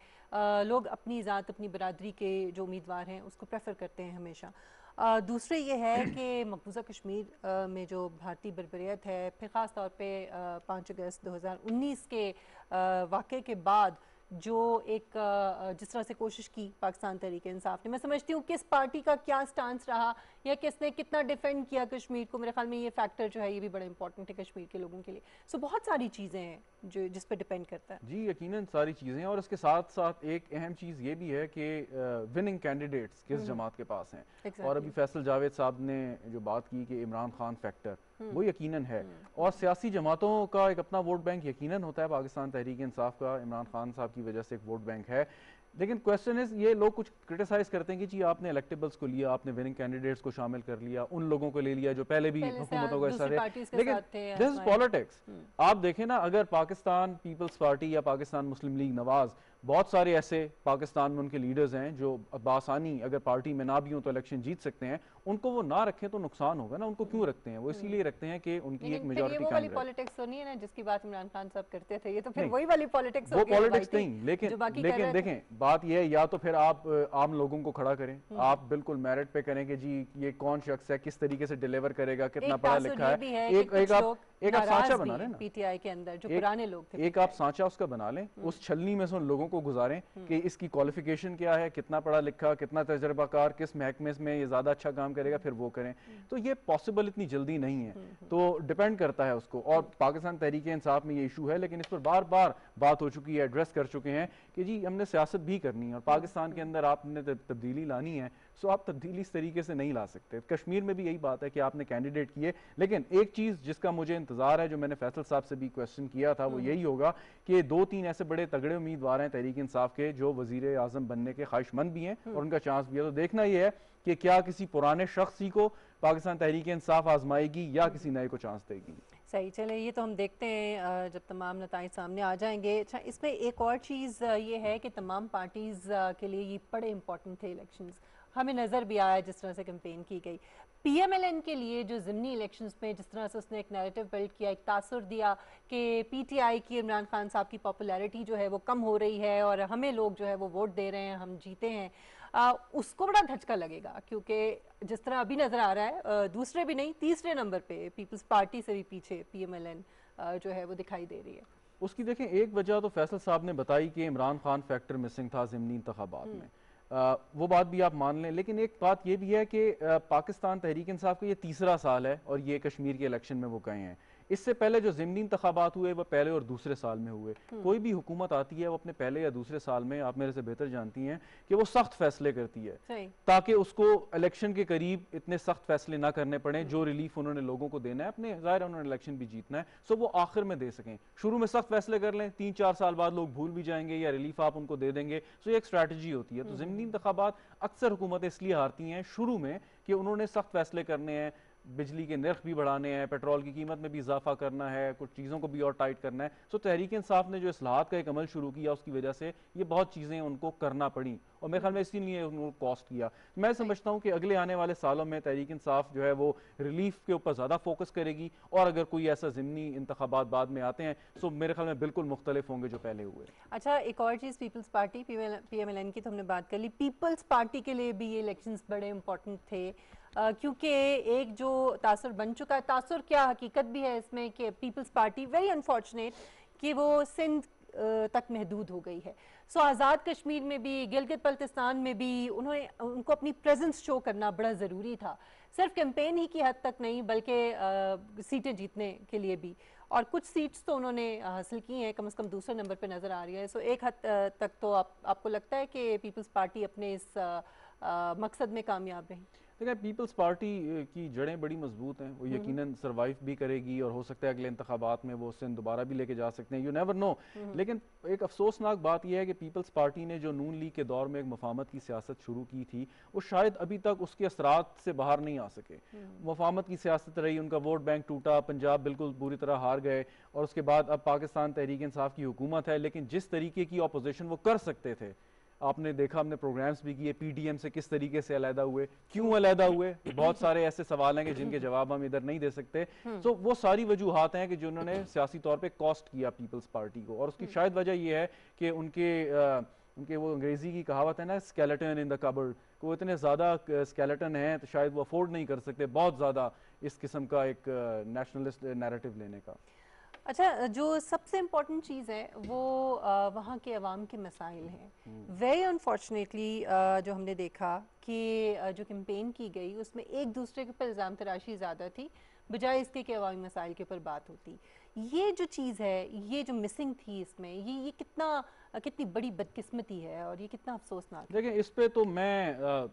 लोग अपनी ज़ात अपनी बरादरी के जो उम्मीदवार हैं उसको प्रेफर करते हैं हमेशा। दूसरे ये है कि मकबूजा कश्मीर में जो भारतीय बरबरीत है, फिर ख़ास तौर पे 5 अगस्त 2019 के वाक़े के बाद जो एक जिस तरह से कोशिश की पाकिस्तान तहरीक इंसाफ ने, मैं समझती हूँ किस पार्टी का क्या स्टांस रहा या किसने कितना डिफेंड किया कश्मीर को, मेरे ख्याल में ये फैक्टर जो है ये भी बड़ा इंपॉर्टेंट है कश्मीर के लोगों के लिए। सो बहुत सारी चीज़ें हैं जो जिस पर डिपेंड करता है। जी यकीनन सारी चीज़ें हैं, और इसके साथ साथ एक अहम चीज़ ये भी है कि विनिंग कैंडिडेट्स किस जमात के पास हैं। और अभी फैसल जावेद साहब ने जो बात की कि इमरान खान फैक्टर, वो यकीनन है। और सियासी जमातों का एक अपना वोट बैंक यकीनन होता है। पाकिस्तान तहरीक इंसाफ का इमरान खान साहब की वजह से एक वोट बैंक है। लेकिन क्वेश्चन इज, ये लोग कुछ क्रिटिसाइज करते हैं कि जी आपने इलेक्टेबल्स को लिया, आपने विनिंग कैंडिडेट्स को शामिल कर लिया, उन लोगों को ले लिया जो पहले भी हुकूमतों का हिस्सा थे। लेकिन दिस इज पॉलिटिक्स। आप देखें ना, अगर पाकिस्तान पीपल्स पार्टी या पाकिस्तान मुस्लिम लीग नवाज, बहुत सारे ऐसे पाकिस्तान में उनके लीडर्स हैं जो बासानी अगर पार्टी में ना भी हों तो इलेक्शन जीत सकते हैं, उनको वो ना रखें तो नुकसान होगा ना। उनको क्यों रखते हैं? वो इसीलिए रखते हैं कि उनकी एक मेजॉरिटी कायम रहे। पॉलिटिक्स तो नहीं है ना जिसकी बात इमरान खान साहब करते थे, ये तो फिर वही वाली पॉलिटिक्स वो पॉलिटिक्स नहीं। लेकिन देखें बात ये है, या तो फिर आप आम लोगों को खड़ा करें, आप बिल्कुल मेरिट पे करें कि जी ये कौन शख्स है, किस तरीके से डिलीवर करेगा, कितना पढ़ा लिखा है। एक आप सांचा बना लें ना पीटीआई के अंदर जो पुराने लोग थे, एक आप सांचा उसका बना लें, उस छलनी में से उन लोगों को गुजारें कि इसकी क्वालिफिकेशन क्या है, कितना पढ़ा लिखा, कितना तजर्बाकार, किस महकमे में ये ज्यादा अच्छा काम करेगा, फिर वो करें। तो ये पॉसिबल इतनी जल्दी नहीं है, तो डिपेंड करता है उसको। और पाकिस्तान तहरीक इंसाफ में ये इशू है, लेकिन इस पर बार बार बात हो चुकी है, एड्रेस कर चुके हैं कि जी हमने सियासत भी करनी है और पाकिस्तान के अंदर आपने तब्दीली लानी है। सो आप तब्दीली इस तरीके से नहीं ला सकते। कश्मीर में भी यही बात है कि आपने कैंडिडेट किए, लेकिन एक चीज़ जिसका मुझे इंतजार है, जो मैंने फैसल साहब से भी क्वेश्चन किया था, वो यही होगा कि 2-3 ऐसे बड़े तगड़े उम्मीदवार हैं तहरीक इंसाफ के जो वजीर आजम बनने के ख्वाहिशमंद भी हैं और उनका चांस भी है। तो देखना यह है कि क्या किसी पुराने शख्स ही को पाकिस्तान तहरीक इंसाफ आजमाएगी या किसी नए को चांस देगी। सही, चले ये तो हम देखते हैं जब तमाम नताइज सामने आ जाएंगे। अच्छा, इसमें एक और चीज़ ये है कि तमाम पार्टीज़ के लिए ये बड़े इंपॉर्टेंट थे इलेक्शंस। हमें नज़र भी आया जिस तरह से कैंपेन की गई। पीएमएलएन के लिए जो ज़िमनी इलेक्शंस में जिस तरह से उसने एक नैरेटिव बिल्ड किया, एक तासुर दिया कि पीटीआई की इमरान खान साहब की पॉपुलैरिटी जो है वो कम हो रही है और हमें लोग जो है वो वोट दे रहे हैं, हम जीते हैं, उसको बड़ा धचका लगेगा। क्योंकि जिस तरह अभी नज़र आ रहा है दूसरे भी नहीं तीसरे नंबर पे पीपल्स पार्टी से भी पीछे पीएमएलएन जो है वो दिखाई दे रही है। उसकी देखें एक वजह तो फैसल साहब ने बताई कि इमरान खान फैक्टर मिसिंग था ज़िमनी इंतखाबात में। वो बात भी आप मान लें, लेकिन एक बात ये भी है कि पाकिस्तान तहरीक इंसाफ का ये तीसरा साल है और ये कश्मीर के इलेक्शन में वो गए हैं। इससे पहले जो ज़िमनी इंतखाबात हुए वो पहले और दूसरे साल में हुए। कोई भी हुकूमत आती है वो अपने पहले या दूसरे साल में, आप मेरे से बेहतर जानती हैं कि वो सख्त फैसले करती है ताकि उसको इलेक्शन के करीब इतने सख्त फैसले ना करने पड़े। जो रिलीफ उन्होंने लोगों को देना है, अपने ज़ाहिर उन्होंने इलेक्शन भी जीतना है, सो वो आखिर में दे सकें। शुरू में सख्त फैसले कर लें, 3-4 साल बाद लोग भूल भी जाएंगे या रिलीफ आप उनको दे देंगे। सो ये एक स्ट्रैटेजी होती है। तो ज़िमनी इंतखाबात अक्सर हुकूमतें इसलिए हारती हैं शुरू में कि उन्होंने सख्त फैसले करने हैं, बिजली के नर्ख भी बढ़ाने हैं, पेट्रोल की कीमत में भी इजाफा करना है, कुछ चीज़ों को भी और टाइट करना है। सो तहरीक इंसाफ ने जो इस्लाहात का एक अमल शुरू किया उसकी वजह से ये बहुत चीज़ें उनको करना पड़ी और मेरे ख्याल में इसीलिए उनको कॉस्ट किया। मैं समझता हूँ कि अगले आने वाले सालों में तहरीक इंसाफ जो है वो रिलीफ के ऊपर ज़्यादा फोकस करेगी और अगर कोई ऐसा ज़िमनी इंतखाबात बाद में आते हैं तो मेरे ख्याल में बिल्कुल मुख्तलिफ होंगे जो पहले हुए। अच्छा, एक और चीज़ पीपल्स पार्टी पीएमएलएन की तो हमने बात कर ली। पीपल्स पार्टी के लिए भी ये इलेक्शंस बड़े इंपॉर्टेंट थे क्योंकि एक जो तासुर बन चुका है, तासुर क्या हकीकत भी है इसमें कि पीपल्स पार्टी वेरी अनफॉर्चुनेट कि वो सिंध तक महदूद हो गई है। सो आज़ाद कश्मीर में भी, गिलगित बल्तिस्तान में भी उनको अपनी प्रेजेंस शो करना बड़ा ज़रूरी था, सिर्फ कैंपेन ही की हद तक नहीं बल्कि सीटें जीतने के लिए भी। और कुछ सीट्स तो उन्होंने हासिल की हैं, कम से कम दूसरे नंबर पे नज़र आ रही है। सो एक हद तक तो आपको लगता है कि पीपल्स पार्टी अपने इस मकसद में कामयाब रही? देखिए, पीपल्स पार्टी की जड़ें बड़ी मजबूत हैं, वो यकीनन सर्वाइव भी करेगी और हो सकता है अगले इंतखाबात में वो सिंध दोबारा भी लेके जा सकते हैं, यू नेवर नो। लेकिन एक अफसोसनाक बात यह है कि पीपल्स पार्टी ने जो नून लीग के दौर में एक मफामत की सियासत शुरू की थी वो शायद अभी तक उसके असरात से बाहर नहीं आ सके। मफामत की सियासत रही, उनका वोट बैंक टूटा, पंजाब बिल्कुल बुरी तरह हार गए और उसके बाद अब पाकिस्तान तहरीक इंसाफ की हुकूमत है, लेकिन जिस तरीके की अपोजिशन वो कर सकते थे आपने देखा, हमने प्रोग्राम्स भी किए, PTM से किस तरीके से अलहदा हुए, क्यों अलहदा हुए, बहुत सारे ऐसे सवाल हैं कि जिनके जवाब हम इधर नहीं दे सकते। तो वो सारी वजूहात हैं कि जिन्होंने सियासी तौर पे कॉस्ट किया पीपल्स पार्टी को, और उसकी शायद वजह ये है कि उनके वो अंग्रेजी की कहावत है ना, स्केलेटन इन द कबर्ड, वो इतने ज़्यादा स्केलेटन हैं तो शायद वो अफोर्ड नहीं कर सकते बहुत ज़्यादा इस किस्म का एक नेशनलिस्ट नैरेटिव लेने का। अच्छा, जो सबसे इम्पोर्टेंट चीज़ है वो वहाँ के अवाम के मसाइल हैं। वेरी अनफॉर्चुनेटली जो हमने देखा कि जो कैंपेन की गई उसमें एक दूसरे के ऊपर इल्ज़ाम तराशी ज़्यादा थी बजाय इसके कि अवामी मसाइल के ऊपर बात होती। ये जो चीज़ है, ये जो मिसिंग थी इसमें, ये कितनी बड़ी बदकिस्मती है और ये कितना अफसोसनाक है। देखिए, इस पे तो मैं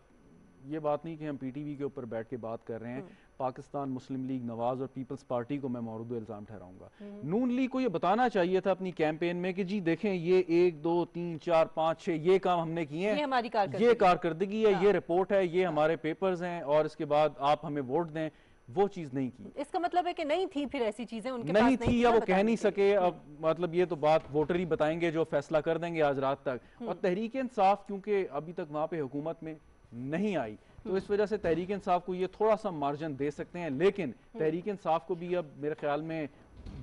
ये बात नहीं कि हम PTV के ऊपर बैठ के बात कर रहे हैं, पाकिस्तान मुस्लिम लीग नवाज और पीपल्स पार्टी को मैं मौरूद इल्ज़ाम ठहराऊंगा। नून लीग को ये बताना चाहिए था अपनी कैंपेन में कि जी देखें, ये 1 2 3 4 5 6 ये काम हमने किए हैं, ये हमारी कारकर्दगी है, ये रिपोर्ट है, ये हमारे पेपर्स हैं, और इसके बाद आप हमें वोट दें। वो चीज़ नहीं की। इसका मतलब है कि नहीं थी, फिर ऐसी चीज़ें उनके नहीं पास थी या वो कह नहीं सके। अब मतलब ये तो बात वोटर ही बताएंगे जो फैसला कर देंगे आज रात तक। और तहरीक इंसाफ क्योंकि अभी तक वहाँ पे हुकूमत में नहीं आई, तो इस वजह से तहरीक इंसाफ को ये थोड़ा सा मार्जिन दे सकते हैं, लेकिन तहरीक इंसाफ को भी अब मेरे ख्याल में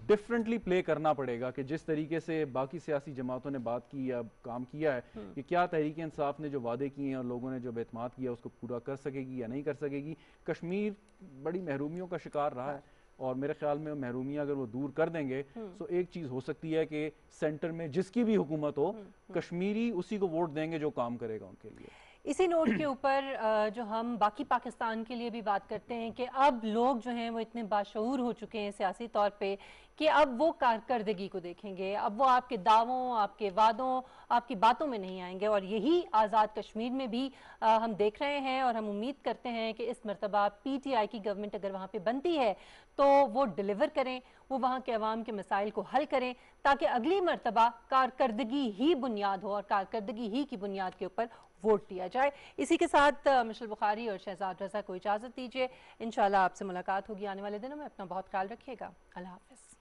डिफरेंटली प्ले करना पड़ेगा कि जिस तरीके से बाकी सियासी जमातों ने बात की या काम किया है कि क्या तहरीक इंसाफ ने जो वादे किए हैं और लोगों ने जो बेतमाद किया उसको पूरा कर सकेगी या नहीं कर सकेगी। कश्मीर बड़ी महरूमियों का शिकार रहा है, और मेरे ख्याल में महरूमियाँ अगर वो दूर कर देंगे तो एक चीज़ हो सकती है कि सेंटर में जिसकी भी हुकूमत हो, कश्मीरी उसी को वोट देंगे जो काम करेगा उनके लिए। इसी नोट के ऊपर जो हम बाकी पाकिस्तान के लिए भी बात करते हैं कि अब लोग जो हैं वो इतने बाशऊर हो चुके हैं सियासी तौर पे कि अब वो कारकर्दगी को देखेंगे, अब वो आपके दावों, आपके वादों, आपकी बातों में नहीं आएंगे। और यही आज़ाद कश्मीर में भी हम देख रहे हैं, और हम उम्मीद करते हैं कि इस मरतबा PTI की गवर्नमेंट अगर वहाँ पे बनती है तो वो डिलीवर करें, वो वहाँ के अवाम के मसाइल को हल करें, ताकि अगली मरतबा कारकर्दगी ही बुनियाद हो और कारकर्दगी ही की बुनियाद के ऊपर वोट दिया जाए। इसी के साथ मिशेल बुखारी और शहजाद रज़ा को इजाज़त दीजिए। इंशाल्लाह आपसे मुलाकात होगी आने वाले दिनों में। अपना बहुत ख्याल रखिएगा। अल्लाह हाफ़िज़।